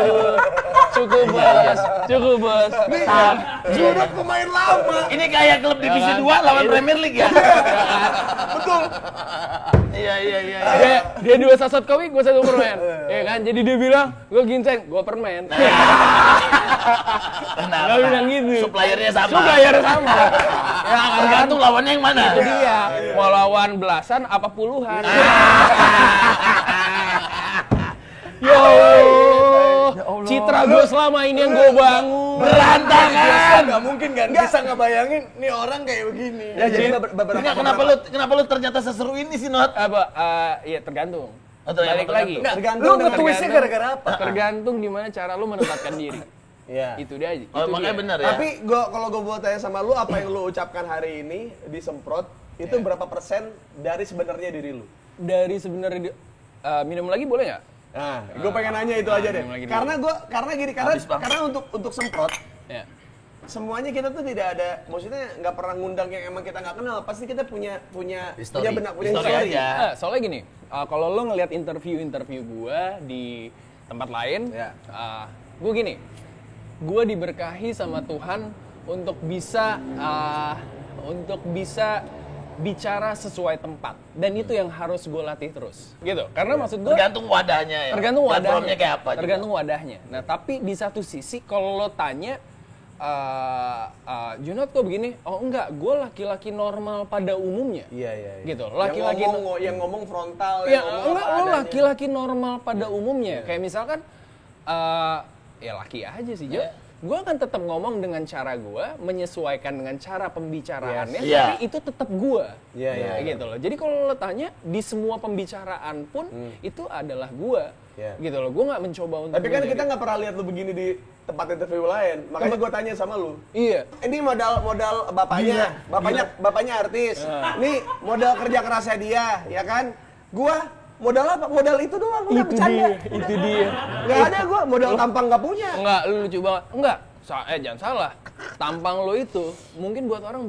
bos. Sudah pemain lama. Ini kayak klub divisi 2 lawan Premier League ya. Betul. Iya. Dia 2 sasot kopi, gua 1 permen. Ya kan? Jadi dia bilang, gua ginseng, gua permen. Gak bilang gitu. Suppliernya sama. Ya, Tergantung lawannya yang mana. itu dia. Mau lawan belasan apa puluhan. Ya Allah. Citra gue selama ini yang gue bangun. Berantakan. Gak mungkin kan bisa ngebayangin nih orang kayak begini. Ya jadi kenapa lu ternyata seseru ini sih Not? Iya tergantung. Atau Balik lagi. Tergantung. Lu nge-twistnya gara-gara apa? Tergantung gimana cara lu menempatkan diri. Iya. Itu dia aja. Oh, Itu makanya dia. benar ya. Tapi kalau gue mau tanya sama lu, apa yang lu ucapkan hari ini disemprot, itu berapa persen dari sebenarnya diri lu? Dari sebenarnya minum lagi boleh nggak? Nah, gue pengen nanya itu aja deh. lagi dulu. Karena untuk semprot, Ya. semuanya kita tuh tidak ada, maksudnya nggak pernah ngundang yang emang kita nggak kenal. Pasti kita punya History. punya History history. aja. Soalnya gini, kalau lo ngelihat interview gua di tempat lain, Ya. gue gini, gue diberkahi sama Tuhan untuk bisa bicara sesuai tempat, dan itu yang harus gue latih terus, gitu. Karena maksud gue Tergantung wadahnya ya. tergantung wadahnya, Platformnya kayak apa juga. tergantung wadahnya. Nah tapi di satu sisi kalau lo tanya, Junot kok begini? Oh enggak, gue laki-laki normal pada umumnya. Iya. Gitu, laki-laki yang ngomong frontal, ya, yang ngomong enggak, apa lo adanya. laki-laki normal pada umumnya. Kayak misalkan, ya laki aja sih, Jo. Gue akan tetap ngomong dengan cara gue, menyesuaikan dengan cara pembicaraannya, Yes. Iya. tapi itu tetap gue. Iya. Gitu loh. Jadi kalau lo tanya, di semua pembicaraan pun, itu adalah gue. Iya. Gitu loh, gue nggak mencoba untuk Tapi kan menjadi- kita nggak pernah lihat lu begini di tempat interview lain. Makanya gue tanya sama lu. Iya. Ini modal bapaknya artis. Ini modal kerja kerasnya dia, ya kan? Gua modal apa? Modal itu doang, udah bercanda. Itu dia. Nggak ada gua, modal tampang nggak punya. Enggak, lu lucu banget. Enggak, jangan salah. Tampang lo itu mungkin buat orang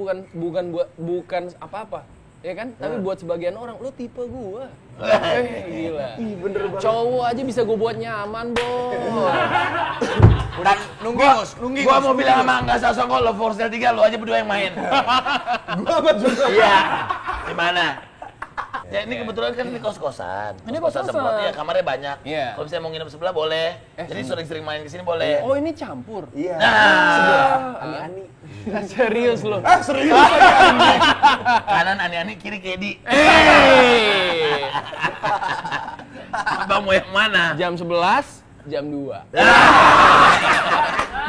bukan apa-apa. Ya kan? Tapi buat sebagian orang, lo tipe gua. Gila. Bener banget. Cowok aja bisa gue buat nyaman, Bo. Dan nunggi Gua mau bilang sama Angga Sasongko, lo for sale 3, lo aja berdua yang main. Gua apa juga? Iya. Gimana? Ya ini kebetulan kan ini kos-kosan. Ini Kos-kosan kos-kosan. semprot, ya kamarnya banyak. Iya. Kalau misalnya mau nginep sebelah boleh. Jadi sering-sering main ke sini boleh. Oh, ini campur. Iya. Nah, Ani-ani. Serius lo. Serius? kanan ani-ani, kiri Kedi. Abang mau yang mana? Jam 11, jam 2.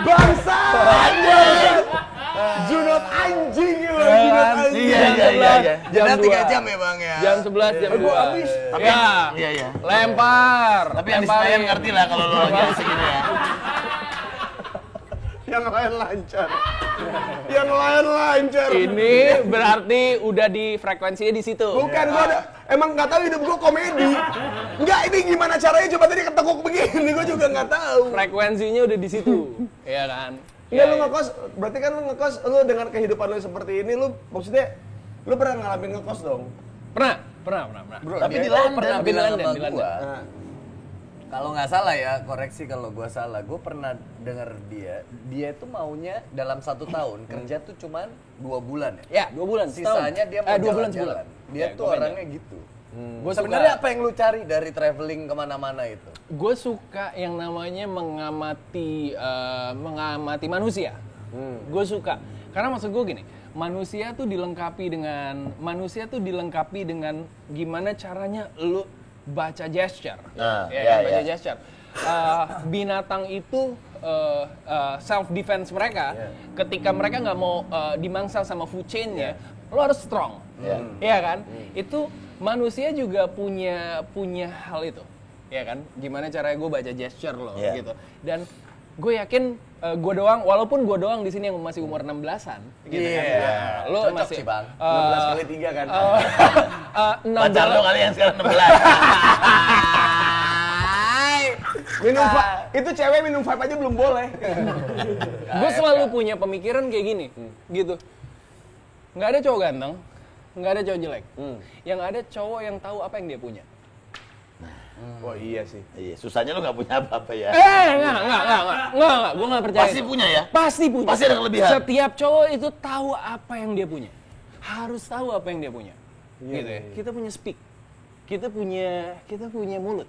Bangsa! Junot anjing ya, Junot anjing. Iya. Jeda 3 2. jam ya Bang ya. Jam 11, jam 2. Gua habis. Tapi iya. Lempar. Tapi yang di Senayan ngerti lah kalau lo lagi segini ya. Yang lain lancar. Yang lain lancar. Ini berarti udah di frekuensinya di situ. Bukan, emang nggak tahu hidup gua komedi. Enggak, ini gimana caranya coba tadi ketekuk begini, gua juga nggak tahu. Frekuensinya udah di situ. Iya kan? Iya, lu ngekos, berarti kan lu ngekos, lu dengan kehidupan lu seperti ini, lu maksudnya, lu pernah ngalamin ngekos dong? Pernah. Bro, Tapi dia di tuh London, pernah di bilang London, sama di London. gua, Nah, kalau nggak salah ya, koreksi kalau gua salah. Gua pernah denger dia itu maunya dalam 1 tahun kerja tuh cuman 2 bulan ya. Ya, 2 bulan. Sisanya dia mau 2 bulan, jalan-jalan. sebulan. Dia Ya, tuh gua orangnya gitu. Gue Sebenarnya apa yang lu cari dari traveling kemana-mana itu? Gue suka yang namanya mengamati manusia. Gue suka. Karena maksud gue gini, manusia tuh dilengkapi dengan gimana caranya lu baca gesture. Nah, Ya, iya. baca gesture. Binatang itu self defense mereka ketika mereka nggak mau dimangsa sama food chain-nya, lo harus strong. Iya kan? Itu manusia juga punya hal itu. Ya kan? Gimana caranya gue baca gesture lo gitu. Dan gue yakin gue doang, walaupun gue doang di sini yang masih umur 16-an gitu kan. Lo Cocok masih sih, Bang. 16 kali 3 kan? Pacar lo kali yang sekarang 16. Itu cewek minum vape aja belum boleh. Gue selalu punya pemikiran kayak gini, gitu. Nggak ada cowok ganteng, nggak ada cowok jelek. Yang ada cowok yang tahu apa yang dia punya. Oh iya sih. Iya, susahnya lo nggak punya apa-apa ya. Enggak. Gue nggak percaya. Pasti itu. punya ya? Pasti punya. Pasti ada kelebihan. Setiap cowok itu tahu apa yang dia punya. Harus tahu apa yang dia punya. Gitu ya. Kita punya speak. Kita punya mulut.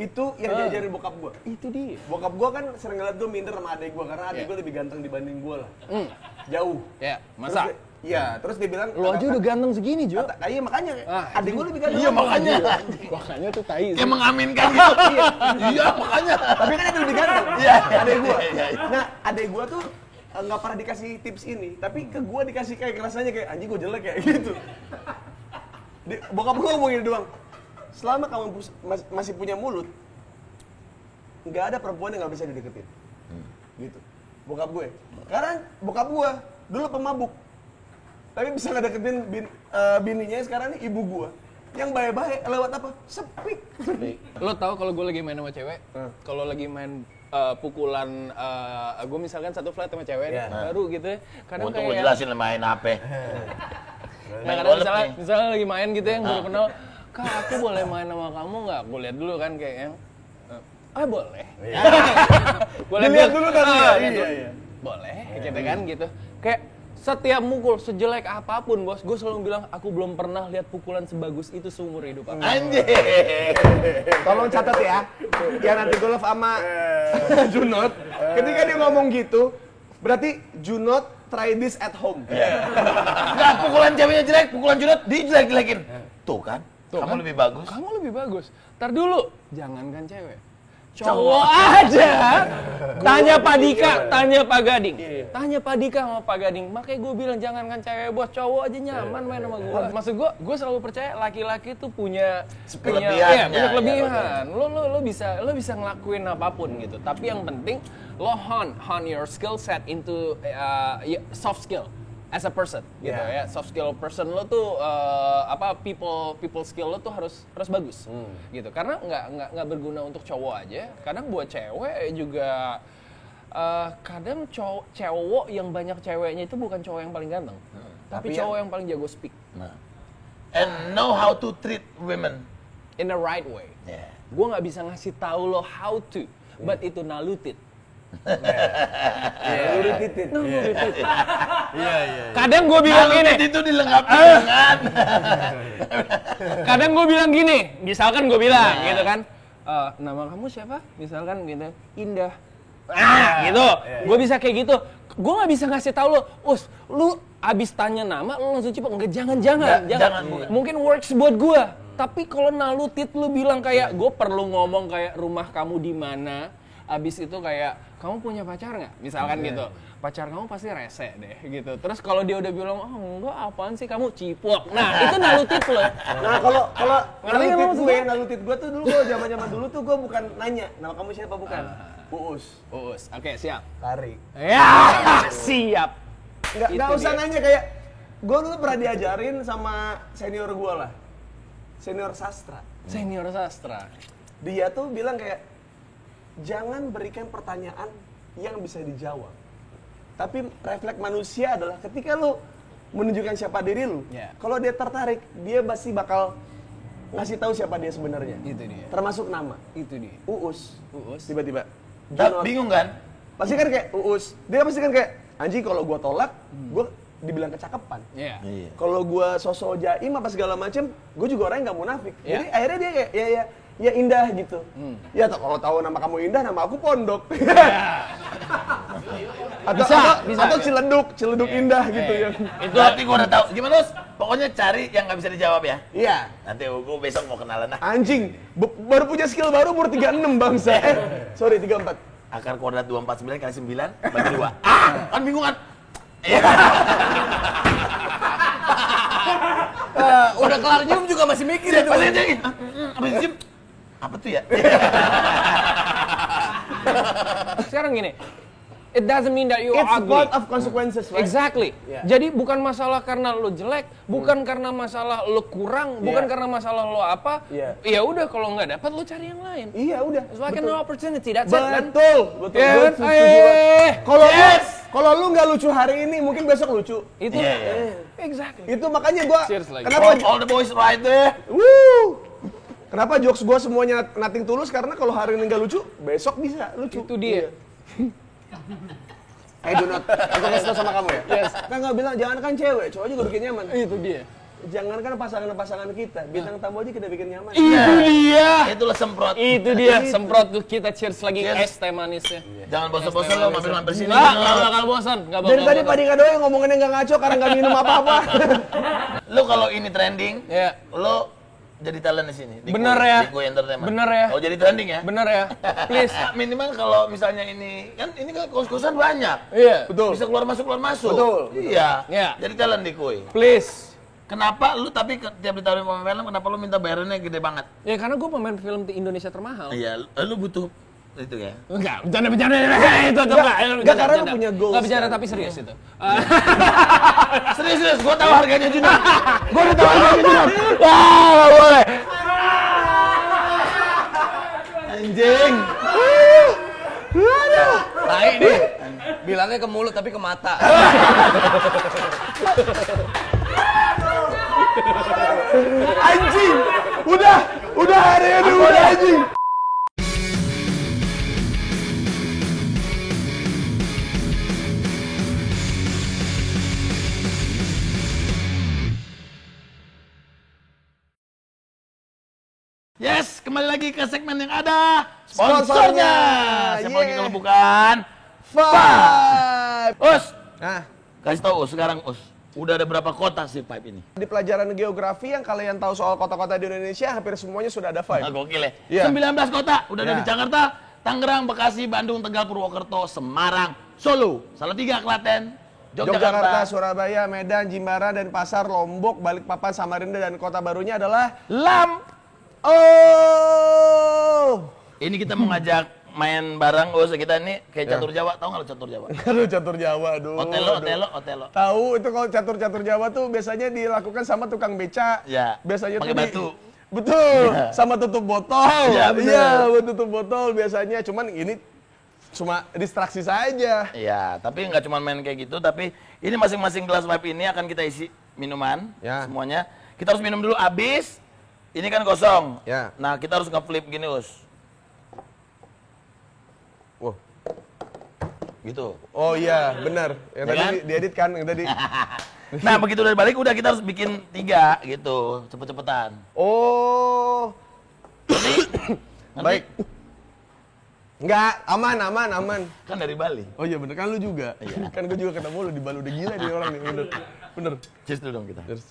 Itu yang diajarin bokap gua. Itu dia. Bokap gua kan sering ngeliat gua minder sama adik gua karena adik gua lebih ganteng dibanding gua lah. Jauh. Ya, masa? Terus Iya, terus dia bilang Lo aja udah ganteng segini, Jo. Iya makanya, adik gue lebih ganteng. Iya makanya. Makanya tuh tai sih. Kayak mengaminkan gitu. Iya makanya. Tapi kan itu lebih ganteng. Iya. Adik gue. Nah, adik gue tuh nggak pernah dikasih tips ini, tapi ke gue dikasih kayak rasanya kayak anjing gue jelek ya gitu. Bokap gue ngomong gini doang. Selama kamu masih punya mulut, nggak ada perempuan yang nggak bisa dideketin. Gitu. Bokap gue. Karena bokap gue dulu pemabuk. Tapi bisa ngedeketin bininya sekarang nih ibu gue. Yang baik-baik lewat apa? Sepik. Lo tau kalau gue lagi main sama cewek, kalau lagi main pukulan, gue misalkan satu flight sama cewek nih, baru gitu ya. Kadang Untung lu kayak, jelasin main HP. nah, kadang misalnya lagi main gitu yang baru kenal, Kak aku boleh main sama kamu nggak? Gue lihat dulu kan kayak yang, boleh. Boleh Dilihat dulu kan ya? Iya. Boleh, gitu kan gitu. Kayak setiap mukul sejelek apapun bos, gue selalu bilang aku belum pernah lihat pukulan sebagus itu seumur hidup aku. Anjir. Tolong catat ya, yang nanti golf sama Junot, ketika dia ngomong gitu, berarti Junot try this at home. Enggak, pukulan ceweknya jelek, pukulan Junot dijelek-jelekin. Tuh kan, kamu lebih bagus. Kamu lebih bagus. Ntar dulu, jangankan cewek. Cowok aja. Tanya Pak Dika, tanya Pak Gading. Tanya Pak Dika sama Pak Gading. Makanya gue bilang jangankan cewek bos, cowok aja nyaman main sama gue. Maksud gue selalu percaya laki-laki tuh punya kelebihan. Lo bisa ngelakuin apapun gitu. Tapi yang penting lo hone your skill set into soft skill. As a person, gitu ya, soft skill person lo tuh people skill lo tuh harus bagus, gitu. Karena nggak berguna untuk cowok aja. Kadang buat cewek juga, kadang cowok yang banyak ceweknya itu bukan cowok yang paling ganteng, tapi cowok yang paling jago speak. And know how to treat women in the right way. Gue nggak bisa ngasih tahu lo how to, but itu nalutit. Kadang gue bilang gini, itu dilengkapi dengan kadang gue bilang gini, misalkan gue bilang gitu kan, nama kamu siapa? Misalkan gitu, Indah. Gitu. Gue bisa kayak gitu. Gue nggak bisa ngasih tahu lo, lu abis tanya nama, lu langsung cepet. Enggak, jangan. Mungkin works buat gue. Tapi kalau nalutit lu bilang kayak, gue perlu ngomong kayak rumah kamu di mana. Abis itu kayak, kamu punya pacar nggak? Misalkan gitu. Pacar kamu pasti rese deh gitu. Terus kalau dia udah bilang, enggak apaan sih kamu cipok. Nah itu nalutit loh. Nah kalau nalutit gue tuh dulu, zaman dulu tuh gue bukan nanya, nama kamu siapa bukan? Uus. Oke, siap. Tarik. Ya, siap. Nggak usah nanya kayak, gue dulu pernah diajarin sama senior gue lah. Senior sastra. Dia tuh bilang kayak, jangan berikan pertanyaan yang bisa dijawab. Tapi refleks manusia adalah ketika lu menunjukkan siapa diri lu, kalau dia tertarik, dia pasti bakal ngasih tahu siapa dia sebenarnya. Itu dia. Termasuk nama. Itu dia. Uus. Tiba-tiba. Bingung kan? Pasti kan kayak Uus. Dia pasti kan kayak, anjing kalau gua tolak, gua dibilang kecakepan. Kalau gua sosok jaim apa segala macem, gua juga orang yang gak munafik. Jadi akhirnya dia kayak, ya Indah gitu. Ya kalau tahu nama kamu Indah, nama aku Pondok. Atau Ciledug Indah gitu ya. Itu berarti gua udah tahu. Gimana, Us? Pokoknya cari yang nggak bisa dijawab ya. Iya. Nanti gua besok mau kenalan lah. Anjing, baru punya skill baru umur 36 bangsa. Sorry 34. Akar kuadrat 249 kali 9 bagi 2. Kan bingung kan? Udah kelar nyium juga masih mikir ya. Pasti aja gitu. Abis nyium, apa tuh ya? Sekarang gini, it doesn't mean that you are It's ugly. part of consequences, right? Exactly. Jadi bukan masalah karena lo jelek, bukan karena masalah lo kurang, bukan karena masalah lo apa. Ya udah kalau nggak dapat lo cari yang lain. Iya udah. It's like an opportunity. That's it, man. Betul. Ya kan? Kalau lu nggak lucu hari ini, mungkin besok lucu. Itu. Exactly. Itu makanya gua. Seriously. Kenapa? All the boys right there. Woo! Kenapa jokes gua semuanya nothing tulus? Karena kalau hari ini nggak lucu, besok bisa lucu. Itu dia. Donat, aku ngasih tau sama kamu ya? Yes. Kan nggak bilang, jangan kan cewek, cowok juga bikin nyaman. Itu dia. jangankan pasangan-pasangan kita, bintang tamu aja kita bikin nyaman. Iya. Itulah semprot. Itu dia, semprot tuh kita cheers lagi Cheers. es teh manisnya. Jangan bosan-bosan lo mampir-mampir sini. Nggak bakal bosan, nggak bakal Dari tadi bosan. Pak Dika doang ngomonginnya nggak ngaco karena nggak minum apa-apa. Lo kalau ini trending, Iya. lo jadi talent di sini. Di Bener Kue- ya. Di Kue Entertainment. Bener ya. Kalau jadi trending ya. Bener ya, please. Minimal kalau misalnya ini kan kos-kosan banyak. Iya, Betul. Bisa keluar masuk. Betul. Iya. Iya. Jadi talent di Kue. please. Kenapa lu tapi tiap ditawarin pemain film kenapa lu minta bayarannya gede banget? Ya karena gue pemain film di Indonesia termahal. Iya, lu butuh itu ya. Enggak, bercanda itu tuh Enggak, karena lu punya goals, Enggak bercanda kan? tapi serius itu. Serius, gua tahu harganya Junan. Gua udah tahu harganya Junan. Wah, boleh. Anjing. Tai nih. Bilangnya ke mulut tapi ke mata. Anjing, udah hari ini udah anjing. Yes, kembali lagi ke segmen yang ada Sponsornya. Siapa lagi Yeah. kalau bukan? Five. Us, Nah, kasih tahu Us sekarang Us. Udah ada berapa kota sih Five ini? di pelajaran geografi yang kalian tahu soal kota-kota di Indonesia, hampir semuanya sudah ada Five. Gokil ya. Iya. 19 kota udah ada Iya. di Jakarta, Tangerang, Bekasi, Bandung, Tegal, Purwokerto, Semarang, Solo, Salatiga, Klaten, Yogyakarta, Surabaya, Medan, Jimbaran, Denpasar, Lombok, Balikpapan, Samarinda, dan kota barunya adalah Oh. Ini kita mau ngajak main bareng, Us. Kita ini kayak Ya. catur Jawa, tahu nggak lo catur Jawa? Aduh, catur Jawa, aduh. Otelo. Tahu itu kalau catur-catur Jawa tuh biasanya dilakukan sama tukang beca. Ya, Biasanya pakai tuh batu. Betul, sama tutup botol. Ya, bener. Iya, buat tutup botol biasanya. Cuman ini cuma distraksi saja. Iya, tapi nggak cuma main kayak gitu, tapi ini masing-masing gelas Five ini akan kita isi minuman, Ya. semuanya. Kita harus minum dulu habis. Ini kan kosong. Ya. Nah, kita harus nge-flip gini, Us. Wah. Gitu. Oh iya, benar. Yang Ya tadi kan? diedit kan, yang tadi. Nah, begitu udah balik, udah kita harus bikin 3 gitu, cepet-cepetan. Oh. Nanti Baik. Enggak, aman. kan dari Bali. Oh iya bener, kan lu juga. Iya. Kan gue juga ketemu lu di Bali, udah gila nih orang nih, bener. Cheers dulu dong kita. Terus,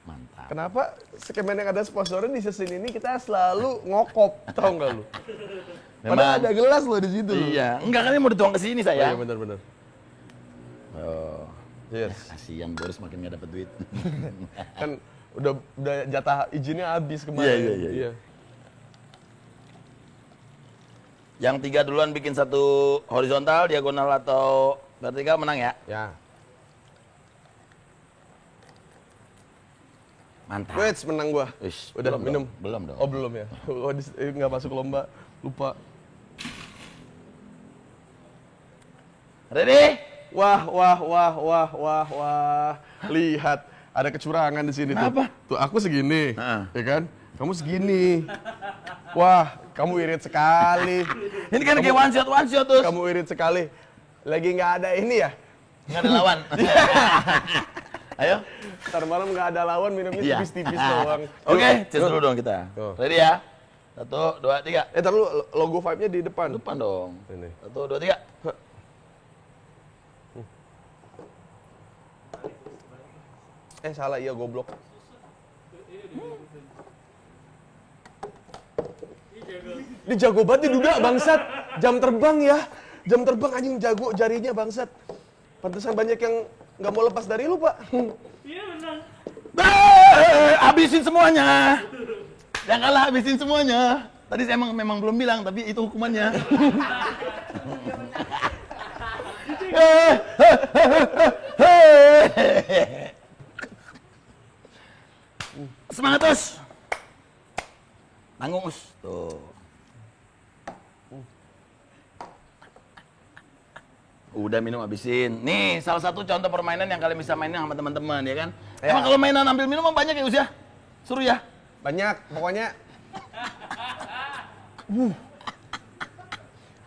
Mantap. kenapa segmen yang ada sponsornya di season ini kita selalu ngokop, tau nggak lu? Padahal ada gelas lo di situ. Iya, enggak kan ini mau dituang ke sini Oh, iya saya. bener. Oh. Yes. Kasihan Boris makin nggak dapet duit. Kan udah jatah izinnya habis kemarin. Iya. Yang 3 duluan bikin satu horizontal, diagonal atau vertikal menang ya. Ya. Mantap. Wait, menang gua. Ish, Udah belum minum. dong, belum dong. Oh belum ya. Oh nggak masuk lomba, lupa. Ready? Wah. Lihat, ada kecurangan di sini Kenapa? tuh. Tuh aku segini, Heeh. ya kan? Kamu segini. Wah, kamu irit sekali. Ini kan kayak one shot terus. Kamu irit sekali. Lagi nggak ada ini ya? Nggak ada lawan. Ayo. Ntar malam nggak ada lawan, minumnya Iya. tipis-tipis doang. Oke, Yuk. cheers dulu dong kita. Yuk. Ready ya? 1, 2, 3. Ntar lu logo Vibe-nya di depan. Depan dong. Ini. 1, 2, 3. Salah, iya goblok. Ini jago banget nih Duda, bangsat. Jam terbang ya. Jam terbang anjing jago jarinya bangsat. Pantesan banyak yang nggak mau lepas dari lu, Pak. Habisin semuanya. Yang kalah habisin semuanya. Tadi saya memang belum bilang, tapi itu hukumannya. Semangat, Us. Tanggung, Us. Tuh. Udah minum habisin. Nih, salah satu contoh permainan yang kalian bisa mainin sama teman-teman, ya kan? Ya. Emang kalau mainan ambil minum mah banyak ya, Us ya? Suruh ya? Banyak, pokoknya.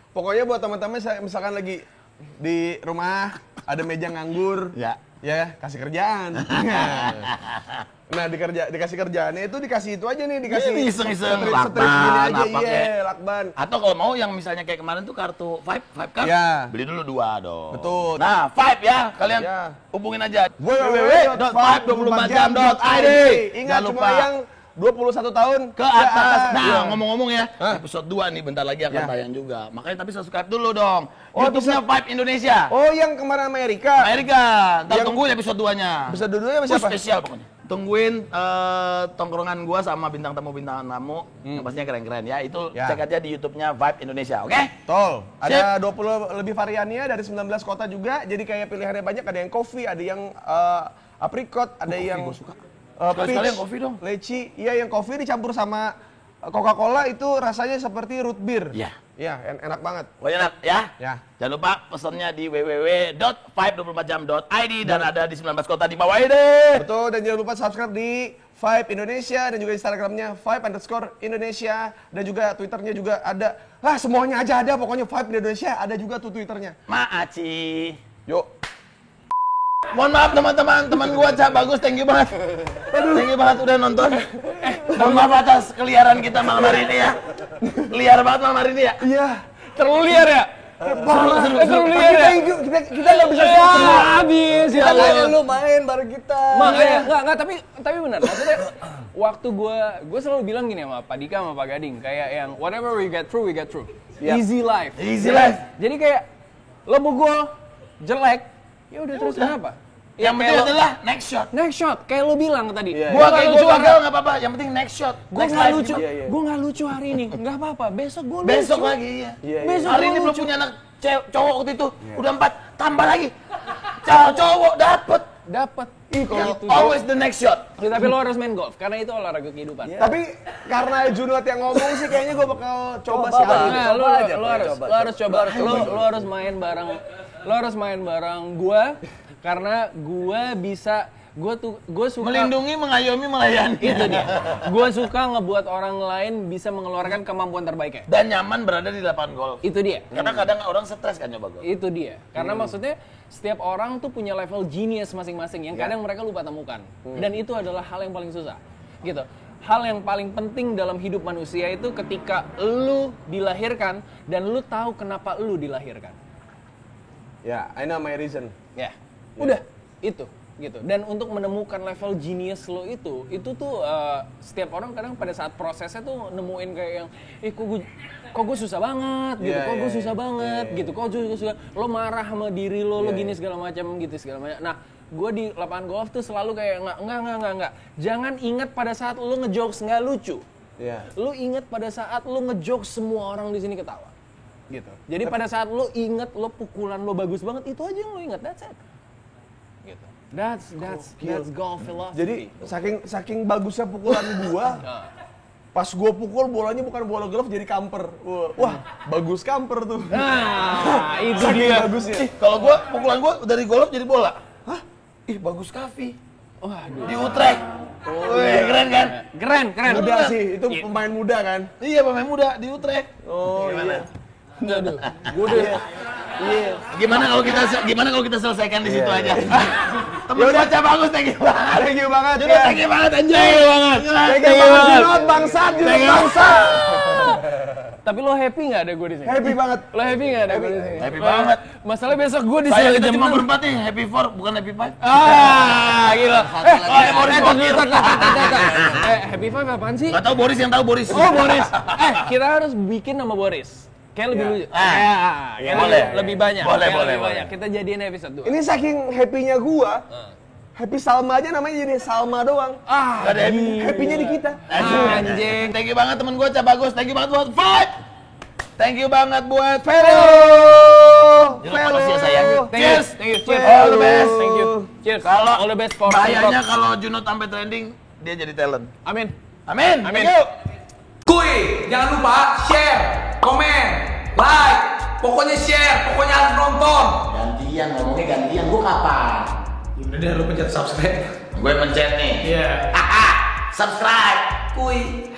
Pokoknya buat teman-teman misalkan lagi di rumah ada meja nganggur. Ya. Ya, kasih kerjaan. Nah, dikasih kerjaannya itu dikasih itu aja nih, dikasih Ini iseng-iseng strip gini aja, apa iya, kayak. lakban. Atau kalau mau yang misalnya kayak kemarin tuh kartu Vibe card, Ya. beli dulu 2 dong. Betul. Nah, Vibe ya, kalian Ya. hubungin aja. www.vibe24jam.id. Ingat, Jangan cuma lupa. yang 21 tahun Ke atas. Nah, Iya. ngomong-ngomong ya, episode 2 nih bentar lagi akan Ya. tayang juga. Makanya tapi subscribe dulu dong. Oh, YouTube-nya Vibe Indonesia. Oh, yang kemarin Amerika. Amerika. Ntar Yang- tungguin episode 2-nya. Bisa dua-duanya sama siapa? Spesial pokoknya. Tungguin tongkrongan gua sama bintang tamu yang pastinya keren-keren ya. Itu Ya. cek aja di YouTube-nya Vibe Indonesia, oke? Tol. Ada 20 lebih variannya dari 19 kota juga. Jadi kayak pilihannya banyak, ada yang coffee, ada yang apricot, ada yang gua suka. peach, Sekali yang coffee dong. leci. Iya, yang coffee dicampur sama Coca-Cola itu rasanya seperti root beer. Iya. Iya, enak banget. Pokoknya enak ya. Ya. Jangan lupa pesannya di www.vibe24jam.id dan ada di 19 kota di bawah ini. Betul, dan jangan lupa subscribe di Vibe Indonesia dan juga Instagramnya Vibe_Indonesia dan juga Twitternya juga ada. Semuanya aja ada, pokoknya Vibe Indonesia ada juga tuh Twitternya. Maaci. Yuk. Mohon maaf teman-teman, teman gua Cak Bagus, thank you banget. Thank you banget udah nonton. Mohon maaf atas keliaran kita malam hari ini ya. Liar banget malam hari ini ya. Iya. Terlalu liar ya? Terlalu liar ya? Kita nggak bisa Ya, habis ya. Makanya lu main bareng kita. Makanya enggak tapi benar. Maksudnya waktu gue selalu bilang gini sama Pak Dika sama Pak Gading, kayak yang whatever we get through. Easy life. Easy life. Jadi kayak lo pukul jelek, ya udah terus kenapa? Yang Ya, penting kayak lo- adalah next shot. next shot, kayak lo bilang tadi. Gua kayak gua gagal nggak apa-apa, yang penting next shot. Gue Next nggak life lucu, gitu. gue nggak lucu hari ini, nggak apa-apa. Besok gue lucu. Besok lagi ya. Besok Hari gua ini belum lucu. punya anak cowok waktu itu. Udah 4, tambah lagi. Cowok dapet. Dapat. Always the next shot. Ya, tapi lo harus main golf karena itu olahraga kehidupan. Tapi karena Junot yang ngomong sih, kayaknya gue bakal coba sih. Coba. hari ini. Nah, Coba aja, lo Pak. harus Coba, lo harus coba. Lo harus main bareng. Lo harus main bareng gua karena gua bisa gue suka Melindungi, mengayomi, melayani. itu dia. Gue suka ngebuat orang lain bisa mengeluarkan kemampuan terbaiknya. Dan nyaman berada di lapangan golf. Itu dia. Karena kadang orang stres kan nyoba golf. Itu dia. Karena maksudnya setiap orang tuh punya level genius masing-masing yang kadang mereka lupa temukan. Dan itu adalah hal yang paling susah. Gitu. Hal yang paling penting dalam hidup manusia itu ketika lu dilahirkan dan lu tahu kenapa lu dilahirkan. Ya, I know my reason. Ya. Udah, itu gitu. Dan untuk menemukan level genius lo itu tuh setiap orang kadang pada saat prosesnya tuh nemuin kayak yang kok gue susah banget gitu, Iya, kok gue iya, susah banget gitu, kok gue susah, lo marah sama diri lo, lo Iya, gini segala macam gitu segala macam. Nah, gue di lapangan golf tuh selalu kayak enggak. Jangan ingat pada saat lo ngejokes nggak lucu. Iya. Lo ingat pada saat lo ngejokes semua orang di sini ketawa. Gitu. Jadi pada saat lo inget lo pukulan lo bagus banget, itu aja yang lo inget, that's it. Gitu. That's golf philosophy. Jadi saking bagusnya pukulan gua, pas gua pukul bolanya bukan bola golf jadi kamper. Wah, bagus kamper tuh. Nah, itu Saking dia. bagusnya. Kalau pukulan gua dari golf jadi bola. Hah? Ih, bagus Kavi. Waduh. Di Utrecht. Wih, keren kan? Keren. Muda sih, itu pemain muda kan. Iya, pemain muda di Utrecht. Oh Gimana? Aduh. Gue udah. Iya. Gimana kalau kita selesaikan di situ aja? Temen baca bagus, thank you banget. Thank you banget. Junot, thank you banget, anjay. Thank you banget. Thank you banget, Junot, bangsat, Junot, bangsat. Tapi lo happy nggak ada gue di sini? Happy banget. Lo happy nggak ada gue di sini? Happy banget. Masalah besok gue di Saya sini kita jam cuma 6. berempat nih, happy 4 bukan happy 5. Gila. ada Boris Bokir. Happy Five apaan sih? Gak tau Boris, yang tahu Boris. Oh, Boris. Kita harus bikin nama Boris. Kayak lebih lucu. Kayak boleh. lebih banyak. Boleh, Kayak boleh, lebih boleh. banyak. Kita jadiin episode 2. Ini saking happy-nya gua. Happy Salma aja namanya jadi Salma doang. Gak ada happy. Happy-nya di kita. Anjing. Thank you banget temen gue, Cak Bagus. Thank you banget buat Fight. Thank you banget buat Vero. Vero. Makasih ya sayang. Thank you. Cheers. Thank you. Cheers. All the best. Thank you. Cheers. Kalau all the best for bahayanya kalau Junot sampai trending, dia jadi talent. Amin. Amin. Amin. Thank you. Kuy, jangan lupa share, komen, like, pokoknya share, pokoknya harus nonton. Gantian ngomongnya gantian. Gue kapan? Udah deh, lu pencet subscribe. Gue pencet nih. Iya. Subscribe. Kuy.